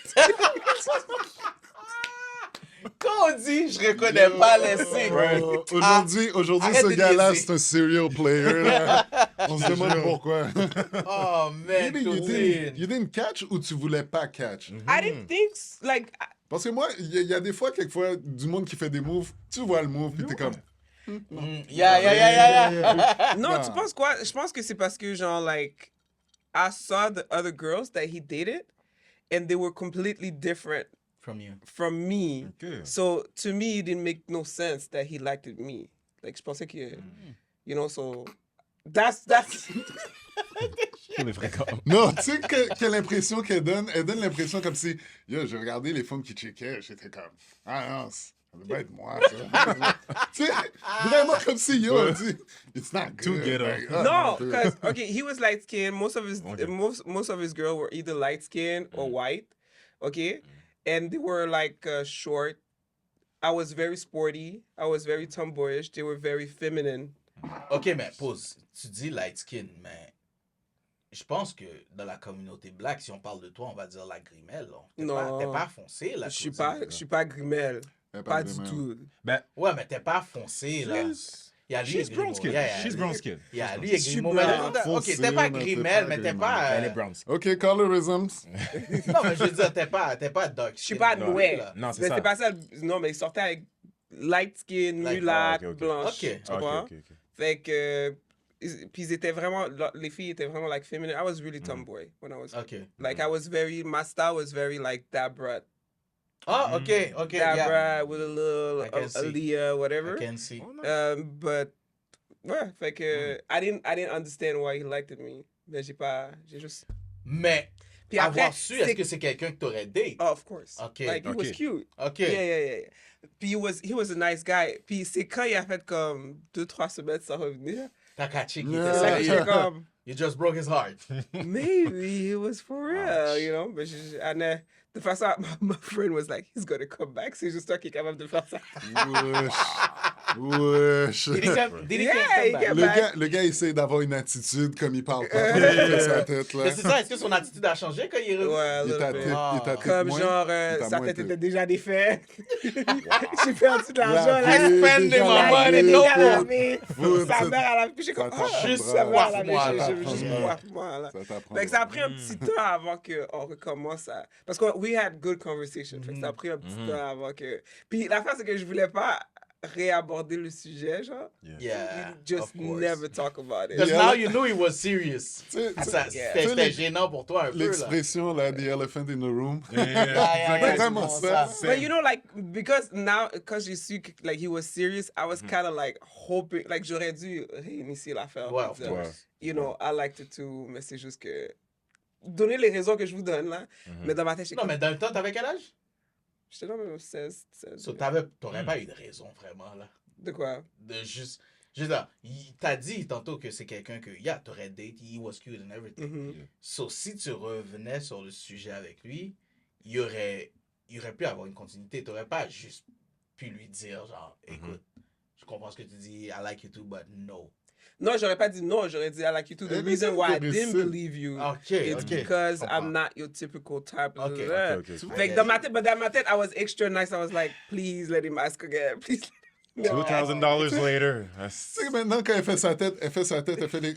Quand on dit, je reconnais pas les signes. Aujourd'hui, Arrête ce de gars-là, niaiser. c'est un serial player. Là. On se demande pourquoi. Oh, man, Maybe you Claudine. didn't catch ou tu voulais pas catch? I didn't think, like, Parce que moi, il y a des fois, quelquefois, du monde qui fait des moves, tu vois le move, puis t'es comme... Yeah. non, Nah. tu penses quoi? Je pense que c'est parce que, genre, like, I saw the other girls that he dated, and they were completely different From you. from me. Okay. So to me, it didn't make no sense that he liked me. Like, je pensais que, you know, so that's. Les fréquents. Non, tu sais quelle impression qu'elle donne? Elle donne l'impression comme si, yo, j'ai regardé les femmes qui checkaient, j'étais comme, ah non, ça devait être moi, ça. Tu sais, vraiment comme si, yo, on dit, it's not good. Too ghetto. Like, ah, No, dude. because okay, he was light skinned. Most of his Okay. most of his girls were either light skinned or white. Okay, and they were like short. I was very sporty. I was very tomboyish. They were very feminine. Ok, mais pause. Tu dis light skin, mais je pense que dans la communauté black, si on parle de toi, on va dire la grimelle. Là. Non. T'es pas foncé, là. Je Claudine. suis pas grimelle. Elle Pas parle du de même. tout. Ben, Ouais, mais t'es pas foncé, là. Il y a lui, she's il est brown grimo. skin. Yeah, She's lui- brown skin. Yeah, lui, il Je est suis grimo. brown. Mais ok, Foncé, t'es pas mais t'es grimelle, pas mais t'es grimelle. pas... Elle est brown skin. OK, colorisms. Non, mais je veux dire, t'es pas dark Je suis skin pas non plus, noué. là. Non, c'est Mais ça. c'est pas ça. Non, mais il sortait avec light skin, Like- mulâtre, ok, ok. blanche. Ok. Tu Ok, comprends? ok, ok. Fait que puis ils étaient vraiment, les filles étaient vraiment like feminine. I was really tomboy when I was Ok. like I was very, my style was very like Dabra, Ah, ok, yeah. Dabra with a little I can see. Aaliyah, whatever. I can see. Oh, nice. But ouais, fait que I didn't understand why he liked me. Mais j'ai juste. Mais, Puis après, avoir su, est-ce que c'est quelqu'un que t'aurais date? oh, of course. Ok. Like he was Ok. cute. Ok. Yeah. Puis he was a nice guy. Puis c'est quand il a fait comme 2-3 semaines sans revenir. T'as catché qu'il Yeah. était Là, j'étais sérieux. comme. You just broke his heart. Maybe it was for real, you know. But and the first time my friend was like, he's gonna come back. C'est juste toi qui est capable de faire ça. Wesh. Did he come Yeah, he back? came back. Le gars essaie d'avoir une attitude comme il parle pas. Il fait sa tête, là. Mais c'est ça, est-ce que son attitude a changé quand il est revenu? Ouais, a Il little t'a bit. tête, Ah. il t'a tête Comme moins. genre, Il t'a sa moins tête tête. était déjà défaite. J'ai perdu de l'argent, La là. vie, spending déjà my la money, vie, no Elle a tout. lavé. Food, Sa ça- mère, elle a... Puis j'ai comme, ça oh, t'apprendra. juste sa mère, elle a Waf-moi, là. juste waf-moi, là. Ça t'apprend. Fait que ça a pris un petit temps avant qu'on recommence à... Parce que we had good conversation. Fait que ça a pris un petit temps avant que... Puis l'affaire, c'est que je voulais pas réaborder le sujet, genre. Yeah, Just of course. never talk about it. Because Yeah. now you knew he was serious. Tu sais, Ah, ça, Yeah. C'était Tu sais, gênant pour toi un peu, là. l'expression, là, the elephant in the room. Yeah, C'est vraiment c'est ça. bon, But you know, like, because j'ai su que, like, he was serious, I was kind of, like, hoping, like, j'aurais dû réinitier l'affaire. Ouais, puis of dire, course. You know, I liked it too, mais c'est juste que... Donner les raisons que je vous donne, là. Mais dans ma tête, Non, mais dans le temps, t'avais quel âge? J'étais dans même 16. So, t'aurais pas eu de raison, vraiment, là. De quoi? De juste... Juste là, il t'a dit tantôt que c'est quelqu'un que, yeah, t'aurais date, he was cute and everything. Mhm. So, si tu revenais sur le sujet avec lui, il y aurait pu avoir une continuité. T'aurais pas juste pu lui dire, genre, écoute, je comprends ce que tu dis, I like you too, but no. Non, j'aurais pas dit non, j'aurais dit I like you too. The Eh, mais reason c'est why I intéressant. didn't believe you Ok, is ok. because Je I'm comprends. not your typical type. Ok, Fait que dans ma tête, I was extra nice. I was like, please let him ask again. Please let him ask. $2,000 later. That's... Tu sais, maintenant, quand elle fait sa tête, elle fait des...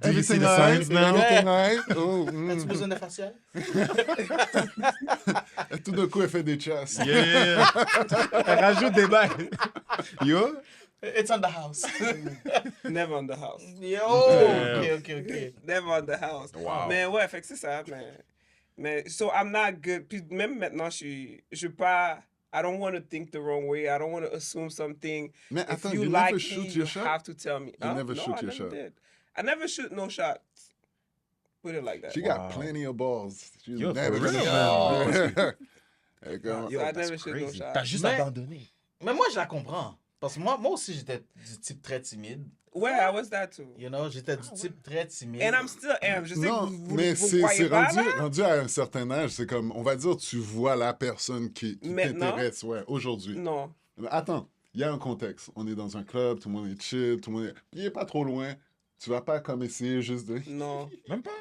Do you see the Everything signs alright? now? Everything alright? Oh, As-tu besoin de facial? Tout d'un coup, elle fait des chasses. Yeah. Elle rajoute des bails. Yo. It's on the house. Never on the house. Yo! Ok. Never on the house. Wow. Mais ouais, fait que c'est ça. Mais so I'm not good. Puis même maintenant, je veux pas. I don't want to think the wrong way. I don't want to assume something. Mais If attends, you you like never me, shoot you your shot? have to tell me. You never no, shoot I your never shot. did. I never shoot no shots. Put it like that. She got plenty of balls. She's Yo, never for gonna real? Elle comme- Yo, I that's never shoot no crazy. shots. T'as juste Mais- abandonné. Mais moi, je la comprends. Parce que moi aussi, j'étais du type très timide. Ouais, I was that too. You know, j'étais du type très timide. And I'm still am. Je sais Non, que vous mais vous c'est croyez pas, rendu, là. rendu à un certain âge. C'est comme, on va dire, tu vois la personne qui Maintenant? t'intéresse, ouais, aujourd'hui. Non. Attends, il y a un contexte. On est dans un club, tout le monde est chill, tout le monde est... Puis il est pas trop loin. Tu vas pas comme essayer juste de... Non. Même pas.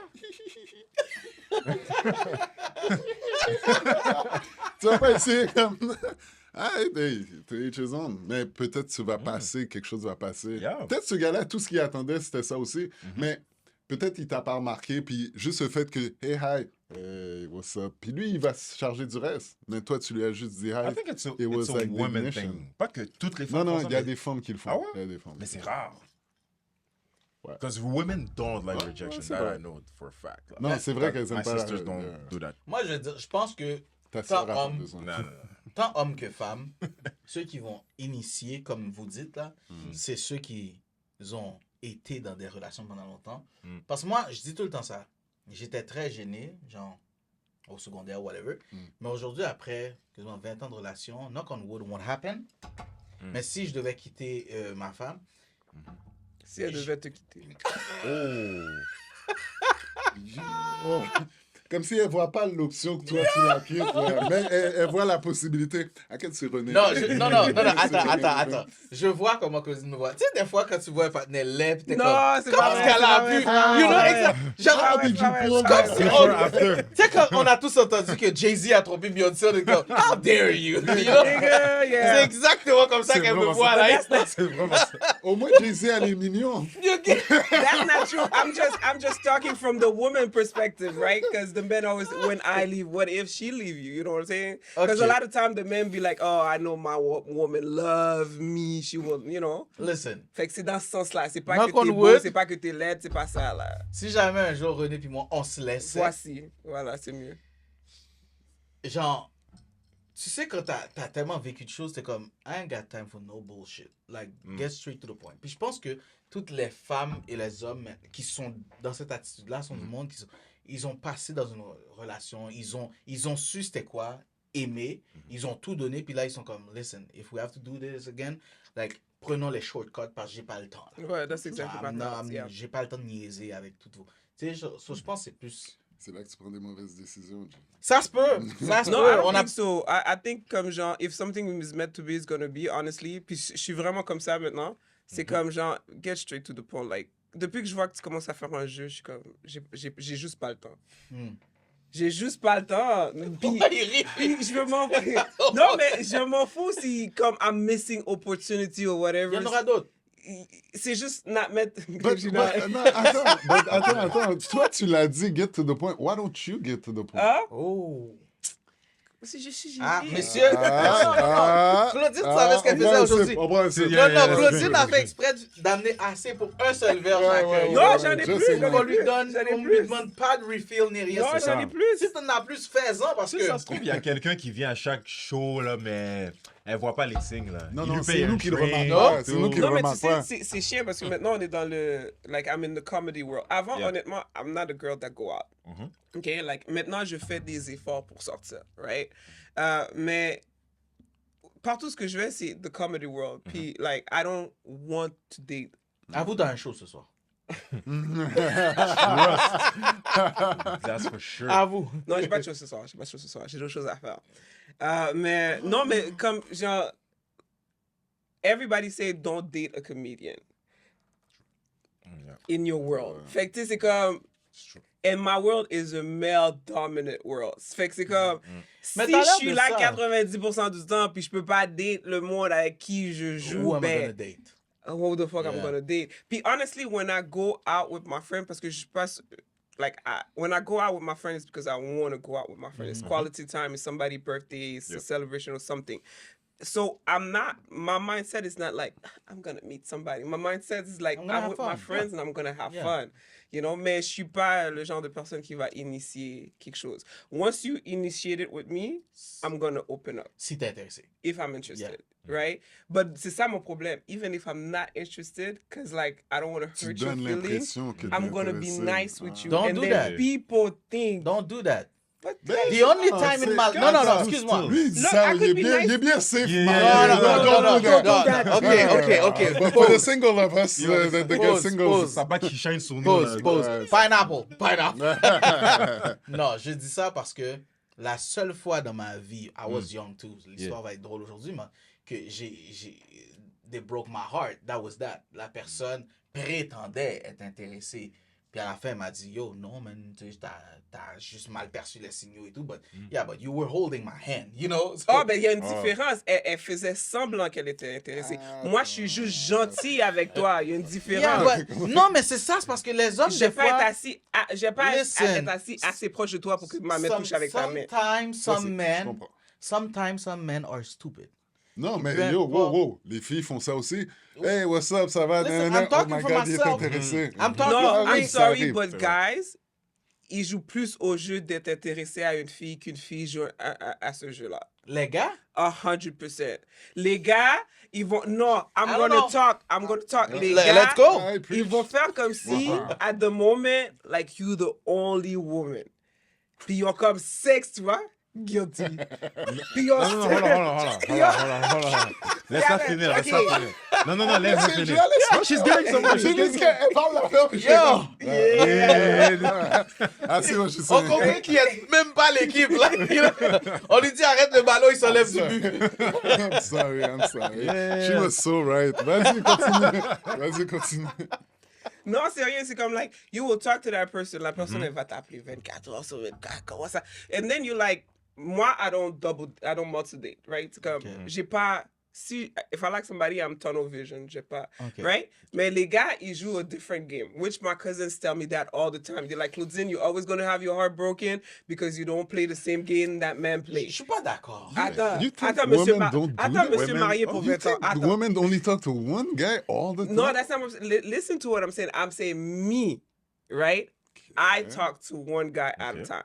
Tu vas pas essayer comme... Ah, hey, to each his own. Mais peut-être tu vas passer, quelque chose va passer. Yeah. Peut-être ce gars-là, tout ce qu'il attendait, c'était ça aussi. Mais peut-être il t'a pas remarqué, puis juste le fait que, hey, hi, hey, what's up? Puis lui, il va se charger du reste. Mais toi, tu lui as juste dit hi. I think it's a, It was it's a like woman ignition. thing. Pas que toutes les Non, femmes non, font ça, il y a mais- des femmes qui le font. Ah ouais? Il y a des femmes. Mais c'est rare. Ouais. Because women don't like Ouais, rejection. ouais, c'est that vrai. I know for a fact. là. Non, c'est vrai That qu'elles aiment my pas la... sisters don't do that. Moi, je veux dire, je pense que Ta tant sœur a pas homme, besoin. Non, non, non. tant homme que femme, ceux qui vont initier, comme vous dites là, c'est ceux qui ont été dans des relations pendant longtemps. Mm. Parce que moi, je dis tout le temps ça. J'étais très gêné, genre au secondaire, whatever. Mais aujourd'hui, après quasiment 20 ans de relation, knock on wood, won't happen. Mais si je devais quitter ma femme, Si elle devait te quitter. Oh. Comme si elle voit pas l'option que toi, tu la quittes. Ouais. Mais elle voit la possibilité. À quel c'est René? non, attends. Je vois comment Claudine me voit. Tu sais, des fois, quand tu vois un partenaire laid, pis t'es comme... Non, c'est Comment pas est-ce vrai, qu'elle c'est a pas vrai, pu... c'est pas You know, vrai. exact. Genre, Ah ouais, c'est pas vrai, c'est comme si pas on... vrai. Tu sais, quand on a tous entendu que Jay-Z a trompé Beyoncé, on est comme, how dare you? You know? Nigga, yeah. C'est exactement comme ça C'est qu'elle me vraiment voit, ça. là. C'est vraiment ça. Au moins, Jay-Z, elle est mignon. That's not true. I'm just talking from the woman perspective, right? Because the men always, when I leave, what if she leave you? You know what I'm saying? Because Okay. a lot of time the men be like, oh, I know my woman love me. She will, you know. Listen, Fait que c'est dans ce sens-là. C'est pas Knock que t'es on beau, wood. c'est pas que t'es laide, c'est pas ça, là. si jamais un jour René puis moi, on se laisse, Voici. Voilà, c'est mieux. genre, tu sais, quand t'as tellement vécu de choses, t'es comme, I ain't got time for no bullshit. Like, get straight to the point. Puis je pense que toutes les femmes et les hommes qui sont dans cette attitude-là sont du monde ils ont passé dans une relation, ils ont su c'était quoi, aimer, ils ont tout donné, puis là, ils sont comme, listen, if we have to do this again, like, prenons les shortcuts parce que j'ai pas le temps. Là. Ouais, that's exactly my thoughts, yeah. J'ai pas le temps de niaiser avec tout. Tu sais, je pense que c'est plus... C'est là que tu prends des mauvaises décisions. Jay. Ça se peut, ça se No, peut. I don't On a think so. I think comme genre, if something is meant to be, it's gonna be, honestly. Puis je suis vraiment comme ça maintenant. C'est comme genre, get straight to the point. Like, depuis que je vois que tu commences à faire un jeu, je suis comme, j'ai juste pas le temps. J'ai juste pas le temps. Puis, puis je m'en fous. Non, mais je m'en fous si comme I'm missing opportunity or Il whatever. y en aura d'autres. C'est juste not meant. Non, attends. Toi, tu l'as dit, get to the point. Why don't you get to the point? Ah? Oh. C'est juste, Ah, j'ai dit. monsieur. Non. Claudine, tu savais ce qu'elle faisait aujourd'hui. On prend un sip. Non, Claudine a fait exprès d'amener assez pour un seul verre chacun. ouais. Non, j'en ai Je plus. sais, j'en ai On lui plus, donne, j'en ai on lui plus. demande pas de refill ni rien. Non, c'est ça. j'en ai plus. Si t'en as plus, fais-en parce Tu que. sais, ça se trouve, il y a quelqu'un qui vient à chaque show, là, mais elle voit pas les signes, là. Non, Il non, lui c'est paye nous un qui le drink, remarquons. tout. C'est nous qui le Non, mais tu remarquons. sais, c'est chiant parce que maintenant, on est dans le... Like, I'm in the comedy world. Avant, Yeah. honnêtement, I'm not a girl that go out. OK? Like, maintenant, je fais des efforts pour sortir, right? Mais partout ce que je vais, c'est the comedy world. Puis, like, I don't want to date. Avoue, t'as un show ce soir. That's for sure. Avoue. Non, j'ai pas de choses ce soir. J'ai pas de choses ce soir. J'ai d'autres choses à faire. Mais, non, mais comme, genre... Everybody say don't date a comedian. In your world. Fait que, tu sais, c'est comme... And my world is a male-dominant world. Fait que c'est comme... Mais Si t'as je l'air suis de là ça. 90% du temps, puis je peux pas date le monde avec qui je joue, Who am I gonna ben... date? Who the fuck I'm Yeah. gonna date? Puis honestly, when I go out with my friend, parce que je passe... Like, when I go out with my friend, it's because I want to go out with my friend. It's quality time. It's somebody's birthday. It's a celebration or something. So I'm not, my mindset is not like, I'm going to meet somebody. My mindset is like, I'm gonna I'm have with my fun. friends and I'm going to have Yeah. fun. You know, mais je suis pas le genre de personne qui va initier quelque chose. Once you initiate it with me, I'm going to open up Si t'es intéressé. if I'm interested. Right? But c'est ça mon problème. Even if I'm not interested, because like, I don't want to Tu hurt your donnes feelings. l'impression que t'es I'm gonna be intéressé. nice with you. Don't and do then that. people think Don't do that. The only time in my... Non, excuse-moi. Lui, il dit Look, ça, I il could est be bien, nice. il est bien safe. Yeah, man. yeah, Non, Don't do that. OK. But for the single of us, the good Pause, singles. pause. Ça bat qui shine sur nous. Pause, là. pause. Ouais. Pineapple. Non, je dis ça parce que la seule fois dans ma vie, I was young too, l'histoire va être drôle aujourd'hui, mais que they broke my heart, that was that. La personne prétendait être intéressée. Puis à la fin, elle m'a dit, yo, non, man, tu sais, t'as juste mal perçu les signaux et tout, but yeah, but you were holding my hand, you know? So, Oh, ben, il y a une différence. Elle faisait semblant qu'elle était intéressée. Moi, je suis juste gentille avec toi. Il y a une yeah, différence. but, non, mais c'est ça, c'est parce que les hommes, Je des vais pas fois... être assis, je vais pas Listen. être assis assez proche de toi pour que ma main touche avec ta main. Sometimes Ça, some je men, comprends. sometimes some men are stupid. Non, mais peu yo, importe. wow. Les filles font ça aussi. Hey, what's up, ça va? Listen, Nanana. I'm talking Oh my for God, il est myself. intéressé. I'm talking Non, for I'm me. ça sorry, arrive. but C'est vrai. guys, ils jouent plus au jeu d'être intéressé à une fille qu'une fille joue à ce jeu-là. Les gars, 100%. Les gars, ils vont... Non, I'm I don't gonna know. talk. Les Let's gars, go. Ouais, puis- ils vont faire comme si, at the moment, like you the only woman. Puis ils ont comme sexe, tu vois? Guilty. Puis ils ont Non, non, hold on. Laisse-la finir, laisse-la Ok. finir. Non, laisse-la Je finir. la laisse- No, she's getting somewhere. J'ai She's dit getting qu'elle parle l'affaire, puis je yo, Ah, c'est bon, je suis on comprend qu'il aide même pas l'équipe, là. On lui dit arrête le ballon, il s'enlève du but. I'm sorry. Yeah. She was so right. Vas-y, continue. Non, sérieux, c'est comme like, you will talk to that person, la personne, elle va t'appeler 24 heures sur 24, comment ça? And then you like, moi, I don't multi-date, right? C'est comme, j'ai pas, if I like somebody, I'm tunnel vision, j'ai pas, right? Mais les gars, ils jouent a different game, which my cousins tell me that all the time. They're like, Claudine, you're always gonna have your heart broken because you don't play the same game that man Je plays. suis pas d'accord. Attends, You think attends, monsieur, women don't do attends, that? monsieur Women- marié pour You 20 ans. think Attends. women only talk to one guy all the time? No, that's not what I'm saying. Listen to what I'm saying. I'm saying me, right? I talk to one guy at a time.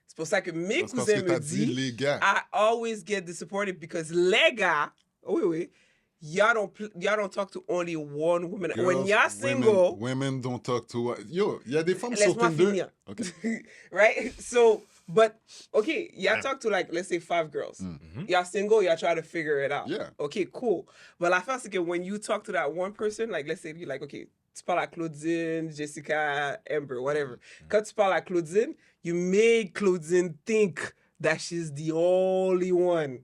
C'est pour ça que mes Parce que cousins me t'as dit disent, les gars. I always get disappointed because les gars, oui, y'all don't talk to only one woman. When Girls, y'all single, Women don't talk to... Yo, il y a des femmes sur laisse-moi Tinder. finir. Okay. Right? So, but, okay, y'all talk to like, let's say 5 girls. Y'all single, y'all try to figure it out. Yeah. Okay, cool. But l'affaire, c'est que when you talk to that one person, like, let's say, you like, okay, tu parles à Claudine, Jessica, Amber, whatever. Quand tu parles à Claudine, you make Claudine think that she's the only one.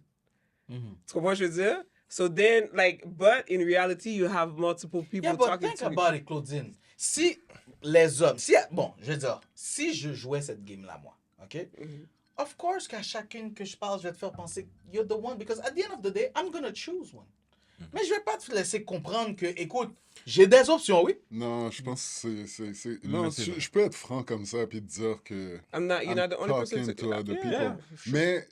Tu comprends ce que je veux dire? So then, like, but in reality, you have multiple people Yeah, but talking think to you. about it, Claudine. Si les hommes, bon, je veux dire, si je jouais cette game-là, moi, OK? Of course qu'à chacune que je parle, je vais te faire penser, you're the one, because at the end of the day, I'm gonna choose one. Mais je vais pas te laisser comprendre que, écoute, j'ai des options, oui. Non, je pense que c'est... Non, c'est vrai. je peux être franc comme ça puis te dire que... You're not the only person talking to other people. Yeah, sure. Mais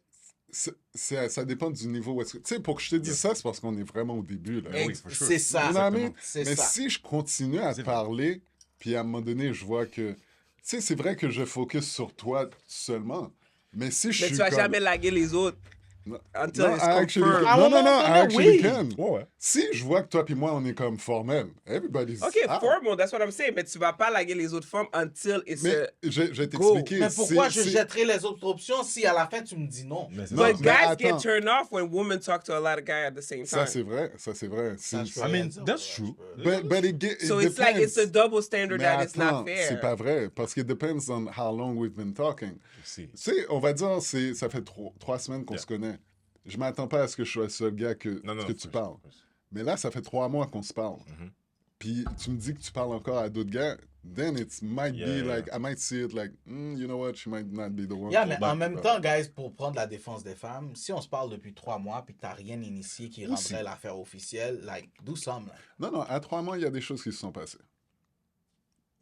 ça dépend du niveau où est-ce que... Tu sais, pour que je te dise ça, c'est parce qu'on est vraiment au début. Là. for sure. C'est ça. You know what I mean? C'est Mais ça. si je continue à te parler, puis à un moment donné, je vois que... Tu sais, c'est vrai que je focus sur toi seulement. Mais si je Mais suis tu vas comme... jamais laguer les autres. Non, Until non, it's I actually confirmed. can. À un Non, moment I donné, actually oui. can. Ouais. Si je vois que toi puis moi, on est comme formel, everybody's OK, out. formal, that's what I'm saying. Mais tu vas pas laguer les autres femmes until it's Mais a... je vais Go. t'expliquer. Mais pourquoi c'est- je jetterais les autres options si à la fin tu me dis non? Mais c'est Non, ça. But mais guys get attends. turned off when women talk to a lot of guys at the same time. Ça, c'est vrai. Ça, c'est vrai. Ça, je peux I rien mean, dire, that's ouais, true. je peux- But it So it's like, it's a double standard Mais that it's attends, not fair. c'est pas vrai. Parce que it depends on how long we've been talking. Si. Tu sais, on va dire, ça fait 3 semaines qu'on Yeah. se connaît. Je m'attends pas à ce que je sois le seul gars que Non, tu of parles. course. Mais là, ça fait 3 mois qu'on se parle. Mm-hmm. Puis tu me dis que tu parles encore à d'autres gars. Then it might Yeah, be yeah. like, I might see it like, you know what, she might not be the one. Yeah, for mais me. en même temps, guys, pour prendre la défense des femmes, si on se parle depuis 3 mois puis que t'as rien initié qui Aussi. rendrait l'affaire officielle, like, do some, like. Non, à 3 mois, il y a des choses qui se sont passées.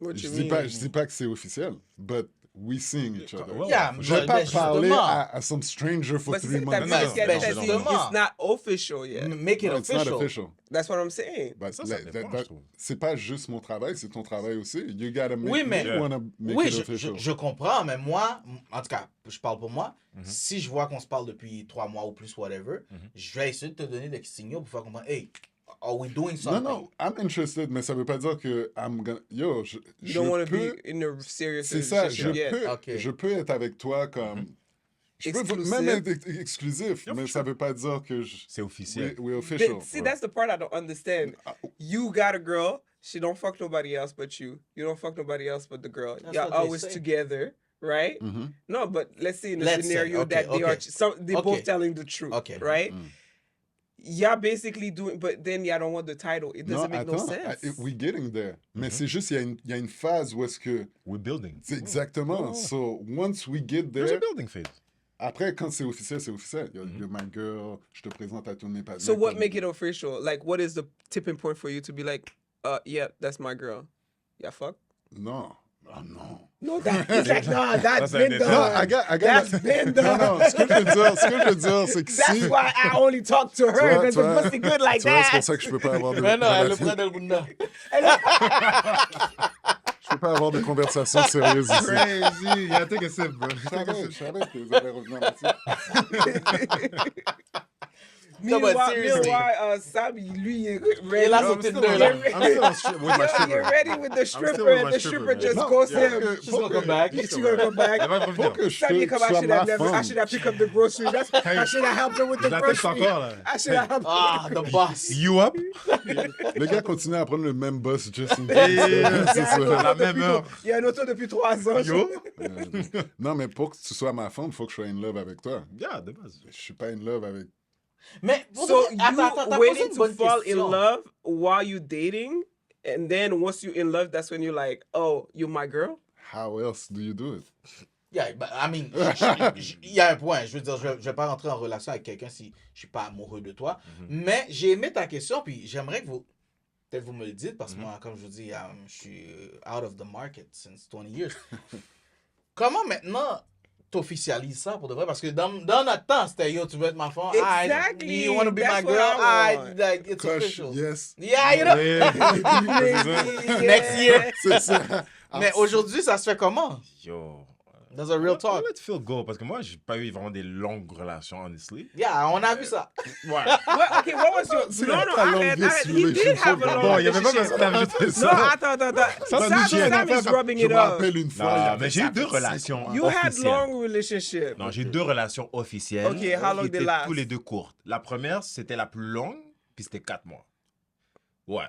What Je you dis mean? pas que c'est officiel, but we seeing each other. Ouais, Yeah, Je vais pas justement. parler à some stranger for But c'est 3 ça que t'as months. dit, Non, c'est non, que non, t'as non, dit, non. it's not official yet. Make it No, it's not official. official. That's what I'm saying. But Ça dépend, je trouve. c'est pas juste mon travail, c'est ton travail aussi. You gotta make Oui, mais- me wanna make Oui, it official. je comprends, mais moi, en tout cas, je parle pour moi. Mm-hmm. Si je vois qu'on se parle depuis 3 mois ou plus, whatever, je vais essayer de te donner des signaux pour faire comprendre, hey, are we doing something? Non, I'm interested, mais ça veut pas dire que I'm gonna... Yo, You don't want to peux... be in a serious C'est ça, relationship yet. Ok. je peux être avec toi comme... Je peux exclusive. même être exclusif, Yeah, mais for ça sure. veut pas dire que C'est officiel. we're official. See, that's the part I don't understand. You got a girl. She don't fuck nobody else but you. You don't fuck nobody else but the girl. That's Y'all what they always say. together, right? Mhm. No, but let's say in a Let's say, scenario okay, that they okay. are they Okay. both telling the truth, Okay. right? Mm. Y'all basically doing, but then y'all don't want the title. It doesn't make no attends, sense. we're getting there. Mais c'est juste, il y a une phase où est-ce que... We're building. C'est exactement. Oh. So, once we get There's a there, building phase. après, quand c'est officiel, c'est officiel. You're my girl, je te présente à tous mes partenaires. So what make it official? Like, what is the tipping point for you to be like, yeah, that's my girl? Yeah, fuck. Non. Ah non. No, it's like, nah, that's Ça, been c'est done. Non, I got That's been done. Non, ce que je veux dire, c'est que That's si... why I only talk to her, Tu vois, because tu vois, the pussy good like tu vois, c'est that. pour ça que je peux pas avoir de... Mais non, elle le relation- prend dans le bout de nez. Je peux pas avoir de conversation sérieuse ici. Crazy. Yeah, take a sip, bro. Je savais que vous allez revenir là-dessus. Meanwhile, seriously. Sammy, lui, il est Et ready. là, I'm c'est still, Tinder, là. I'm still on strip with my Yo, stripper. you're ready with the still stripper, with and my the stripper, stripper man. just Non, ghosts pour him. que- She's gonna come back. She's gonna come back. Elle va Pour revenir. que je Sammy, te come, I sois should ma have never, I femme. should have picked up the grocery. I should have helped her with the Je la texte grocery. encore, là. I should have helped her. Ah, the boss. You up? Le gars continue à prendre le même bus just in Yeah, case. C'est Il y a un ça. auto À la depuis même heure. Il y a un auto depuis 3 ans. Yo? Non, mais pour que tu sois ma femme, il faut que je sois in love avec toi. Yeah, de base. Je suis pas in love avec... Mais, pour So de vrai, attends, you t'as posé waiting une to bonne fall in question. love while you dating, and then once you in love, that's when you're like, oh, you're my girl. How else do you do it? Yeah, but, I mean, il y a un point. Je veux dire, je vais pas rentrer en relation avec quelqu'un si je suis pas amoureux de toi. Mais j'ai aimé ta question, puis j'aimerais que vous... Peut-être vous me le dites, parce que moi, comme je vous dis, je suis out of the market since 20 years. Comment maintenant t'officialises ça pour de vrai? Parce que dans notre temps, c'était yo, tu veux être ma femme? Exactly. You want to be That's my what girl? I want. Like, it's Crush, official. yes. Yeah, you know. Yeah. Next year. C'est ça. Mais aujourd'hui, ça se fait comment? Yo. That's a real I'll talk. let it feel go. Parce que moi, j'ai pas eu vraiment des longues relations, honestly. Yeah, on a vu ça. Ouais. Well, okay, what was your... C'est No, la no, I longest he did have a relationship. long Bon, il y avait pas relationship. besoin d'ajouter No, ça. attends. Ça, Sam, j'ai une Sam is affaire- rubbing Je it me up. rappelle une fois. Non, il y avait mais j'ai ça eu deux fait relations. 5 mois. You had officielles. long relationship. Non, j'ai eu deux relations officielles. Okay, how long qui they étaient last? tous les deux courtes. La première, c'était la plus longue, puis c'était 4 mois. Ouais.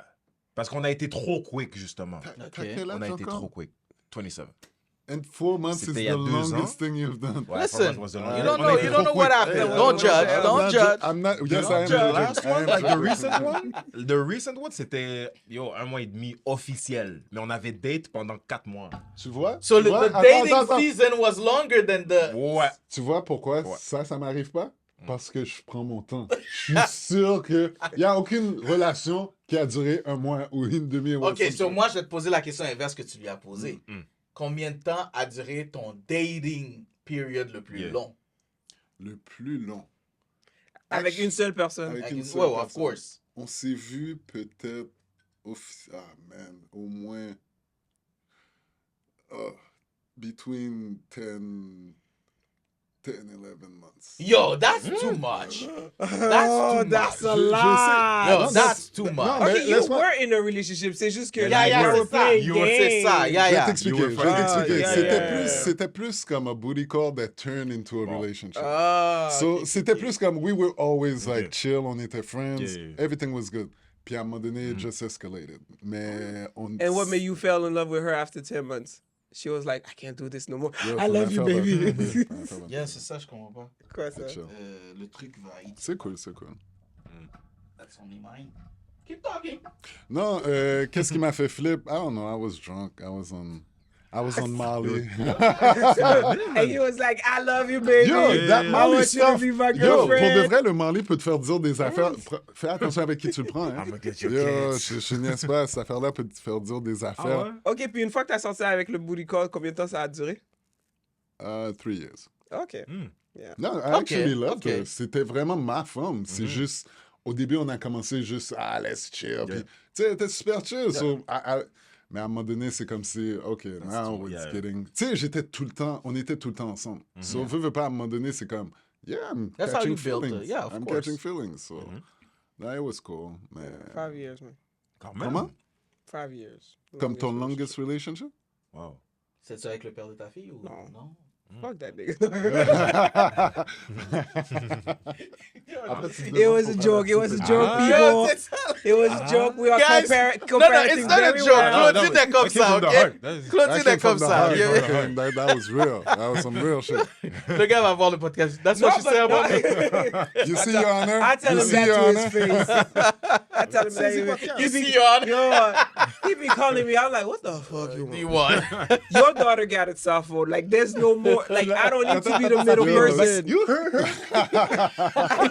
Parce qu'on a été trop quick, justement. T'as quel On âge a été encore? trop quick. 27. And 4 months is C'était il y the a 2 ans. longest thing you've done. Ouais, Listen, franchement, c'est you long. don't On a été you trop don't know what quick. happened. Hey, Don't judge. I'm Don't not judge. I'm not, yes, Don't I am judge. judging. Last I am one, like the judging. recent one, the recent one, c'était, 1 mois et demi officiel. Mais on avait date pendant 4 mois. Tu vois? So Tu the vois? dating Attends. season was longer than the... Ouais. Tu vois pourquoi Ouais. ça m'arrive pas? Parce que je prends mon temps. Je suis sûr qu'il n'y a aucune relation qui a duré 1 mois ou une demi. Ok, so moi, je vais te poser la question inverse que tu lui as posée. Mm. Combien de temps a duré ton dating period le plus Yeah. long? Le plus long. Avec une seule personne. Avec une Ouais, seule ouais, of personne. course. On s'est vu peut-être... Ah, man. Au moins... Between 10 and 11 months. Yo, that's too much. That's Oh, too that's much. a Je sais. lot. Yo, Non, that's c'est- too non, much. mais Okay, you laisse-moi- were in a relationship. C'est juste que Yeah, yeah, you were c'est ça. playing You were- c'est ça. games. Yeah, Je vais yeah. t'expliquer. You were Je vais t'expliquer. yeah, C'était yeah. plus, c'était plus comme a booty call that turned into a Bon. relationship. Ah, So, ok, c'était ok. plus comme we were always like Yeah. chill, on était friends, Yeah. everything was good. Puis à un moment donné, it just escalated. Mais on... And what made you fall in love with her after 10 months? She was like, I can't do this no more. Yo, I ton love you, affaire va- baby. ton affaire va- Yeah, c'est ça, je comprends pas. Quoi ça? C'est chill. Le truc va être... C'est cool, c'est cool. That's only mine. Keep talking. Non, qu'est-ce qui m'a fait flip? I don't know, I was drunk. I was on Molly. And he was like, I love you, baby. Yo, that I Molly want you to stuff. be my Yo, pour de girlfriend. vrai, le Molly peut te faire dire des affaires. Fais attention avec qui tu le prends. Hein. I'm gonna get your Yo, kids. je niaise pas, cette affaire-là peut te faire dire des affaires. Ok, puis une fois que t'as sorti avec le booty call, combien de temps ça a duré? 3 years. Ok. Non, I Ok, actually loved ok. her. C'était vraiment ma femme. C'est juste, au début, on a commencé juste, let's chill. Puis, tu sais, elle était super chill. So, mais à un moment donné, c'est comme si, OK, now too- it's yeah. getting... Tu sais, on était tout le temps ensemble. So, veux pas, à un moment donné, c'est comme, yeah, I'm That's how catching you built it. feelings. Yeah, of I'm course. catching feelings. So, that it was cool. Mais... 5 years, man. Quand même. Comment? 5 years. Comme ton Longest longest relationship? Wow. C'est-tu avec le père de ta fille ou Non. non? Fuck that nigga. Après, tu te It demandes was a pourquoi joke. It was a joke, Yo, people. c'est ça. It was a joke. We are Guys, comparing No, it's things not a very joke. well. Claudine est comme ça, ok? Claudine That est came comme from the ça. heart, Yeah. okay? That was real. That was some real shit. Le gars va voir le podcast. That's No, what she but said about me. You see, Your Honor? I tell You him see, that Your to his Honor? face. I tell him that. You see, Your Honor? Yo, he be calling me. I'm like, what the fuck you You want? won. Your daughter got it soft mode. Like, there's no more. Like, I don't need to be the middle Yo, person. You heard her.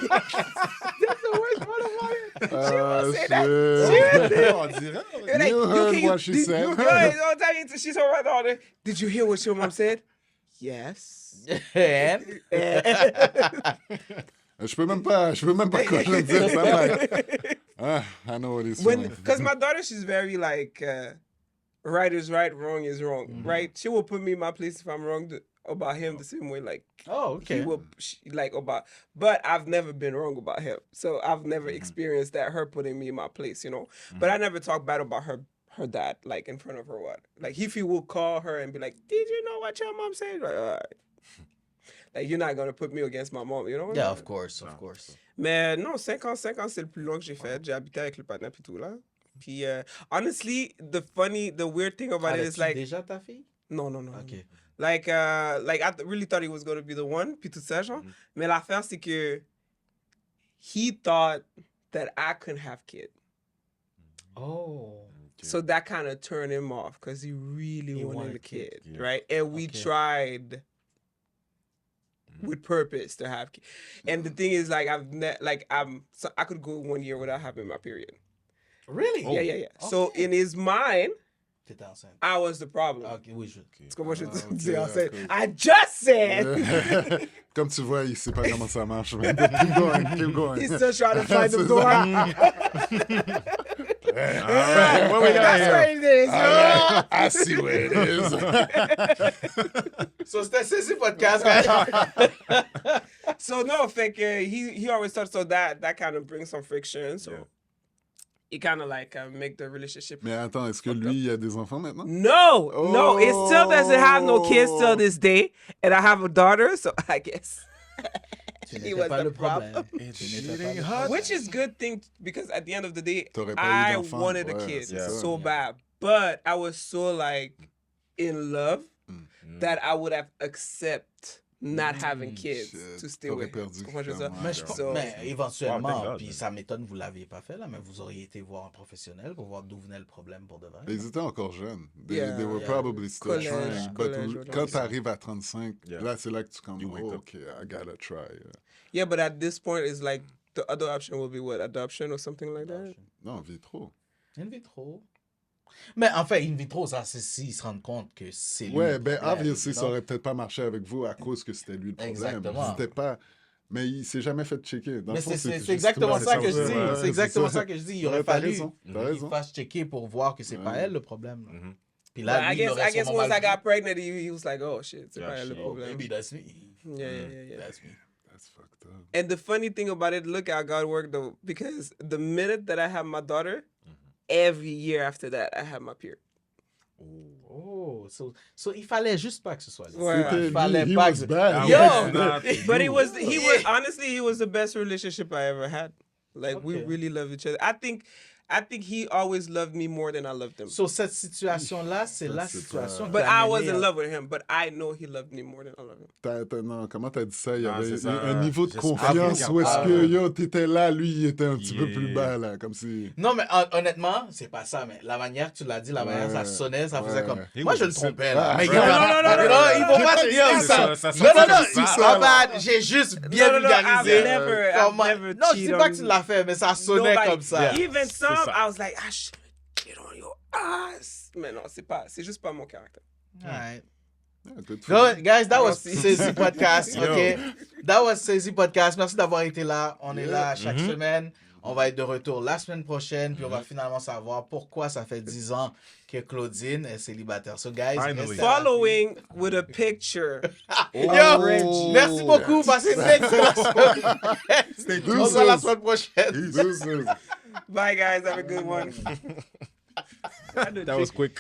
That's the worst part about it. Say Shit. that. On dirait. You're like, You heard can what she said. Yo, don't tell me. She told my daughter, did you hear what your mom said? Yes. And? Je peux même pas quoi je dire. So I'm like, I know what he's feeling. Because my daughter, she's very like, right is right, wrong is wrong, right? She will put me in my place if I'm wrong about him the same way, like, Oh, okay. he will, like, about, but I've never been wrong about him. So I've never experienced that, her putting me in my place, you know? But I never talk bad about her dad, like, in front of her, what? Like, if he will call her and be like, did you know what your mom said? Like, all right. Like, you're not going to put me against my mom, you know? Yeah, of course, of course. Mais non, 5 ans, c'est le plus long que j'ai fait. J'ai habité avec le partenaire puis tout, là. Puis, honestly, the weird thing about it is, like... déjà ta fille? Non. Ok. Like I really thought he was going to be the one, puis tout ça, genre. Mais l'affaire, c'est que he thought that I couldn't have kids. Oh. So that kind of turned him off because he really He wanted wanted a kids, kid, right? And we Okay. tried with purpose to have kids. And the thing is, like, I could go 1 year without having my period. Really? Yeah. So Okay. in his mind, T'étais enceinte. I was the problem. Ok, oui, je... Tu comprends ce que je Ah, dis? ok, I said, cool. I just said. Comme tu vois, il sait pas comment ça marche. Man. Keep going. He's still trying to find the C'est door. What we got That's here? what it is. I see where it is. So c'était ça, ce podcast, guys. So no, fait que he always thought so that kind of brings some friction. So it kind of like make the relationship. Mais attends, est-ce que lui, il a des enfants maintenant? No, it still doesn't have no kids till this day, and I have a daughter, so I guess. Tu He n'étais was pas the le problem. problème. Tu n'étais pas le hot. problème. Which is good thing because at the end of the day, T'aurais pas eu I d'enfant. wanted a Ouais, kid c'est ça. so bad, but I was so like in love that I would have accept not having kids Shit. to stay T'aurais with. perdu Tu comprends ce que je veux dire? clairement. Mais, je pense- So- mais éventuellement, Wow, thank God. puis ça m'étonne que vous ne l'aviez pas fait, là, mais vous auriez été voir un professionnel pour voir d'où venait le problème pour de vrai. Ils étaient encore jeunes. They were Yeah. probably still Collège, trying. collège, But ouais, quand c'est tu arrives à 35, Yeah. là, c'est là que tu comme, You wake oh, up. OK, I gotta try. Yeah, but at this point, it's like the other option will be what? Adoption or something like that? Non, vitro. In vitro. Mais en fait, in vitro, ça, c'est s'ils se rendent compte que c'est lui. Ouais, le ben, problème, obviously, you ça know? aurait peut-être pas marché avec vous à cause que c'était lui le problème. Exactement. C'était pas... Mais il s'est jamais fait checker. Dans Mais le fond, c'est c'était c'est juste exactement toi. ça que je Ouais, dis. ouais, C'est exactement ça que je dis. Il aurait Ouais, t'as fallu raison, t'as qu'il raison. fasse checker pour voir que c'est pas Ouais. elle le problème. là. Puis But là, I lui, il guess aurait sûrement once I mal got vu. pregnant, he was like, oh shit, c'est Yeah, pas elle le shit. problème. Maybe that's me. Yeah. That's me. That's fucked up. And the funny thing about it, look how God worked though, because the minute that I had my daughter, every year after that, I had my period. Oh, so il fallait juste pas que ce soit lui. Ouais. C'était- Il fallait he pas was que... bad. Yo! But he was honestly, he was the best relationship I ever had. Like we Okay. really loved each other. I think he always loved me more than I loved him. So cette situation-là, c'est Ça, la c'est situation pas- But qui a I mené was in à- love with him, but I know he loved me more than I loved him. Non, comment t'as dit ça? Il y Non, avait c'est ça. un niveau de J'espère confiance qu'il où est-ce regarde que, pas. yo, t'étais là, lui, il était un petit peu Yeah. plus bas, là, comme si... Non, mais honnêtement, c'est pas ça, mais la manière que tu l'as dit, la manière que ça Ouais. sonnait, ça faisait Ouais. comme... He Moi, was je le a trompais, simple- là. Ah, Mais non, gars, non, il faut pas J'ai te pas dire dit ça. ça. Non, non, non, C'est il- ça. oh, bad, j'ai juste bien No, vulgarisé. I've never Non, je dis cheated pas on que tu l'as fait, mais ça sonnait nobody. comme ça. Even some, ça. I was like, I should get on your ass. Mais non, c'est juste pas mon caractère. Alright. Yeah, good for you. Guys, that was Merci. Saisi Podcast, Yo. OK? That was Saisi Podcast. Merci d'avoir été là. On est Yeah. là chaque semaine. On va être de retour la semaine prochaine, puis on va finalement savoir pourquoi ça fait 10 ans que Claudine est célibataire. So, guys, Finally. restez à la- Following with a picture. Yo, merci beaucoup. Passez une excellente semaine. On se voit la semaine prochaine. Deuces. Bye, guys. Have a good one. That was quick.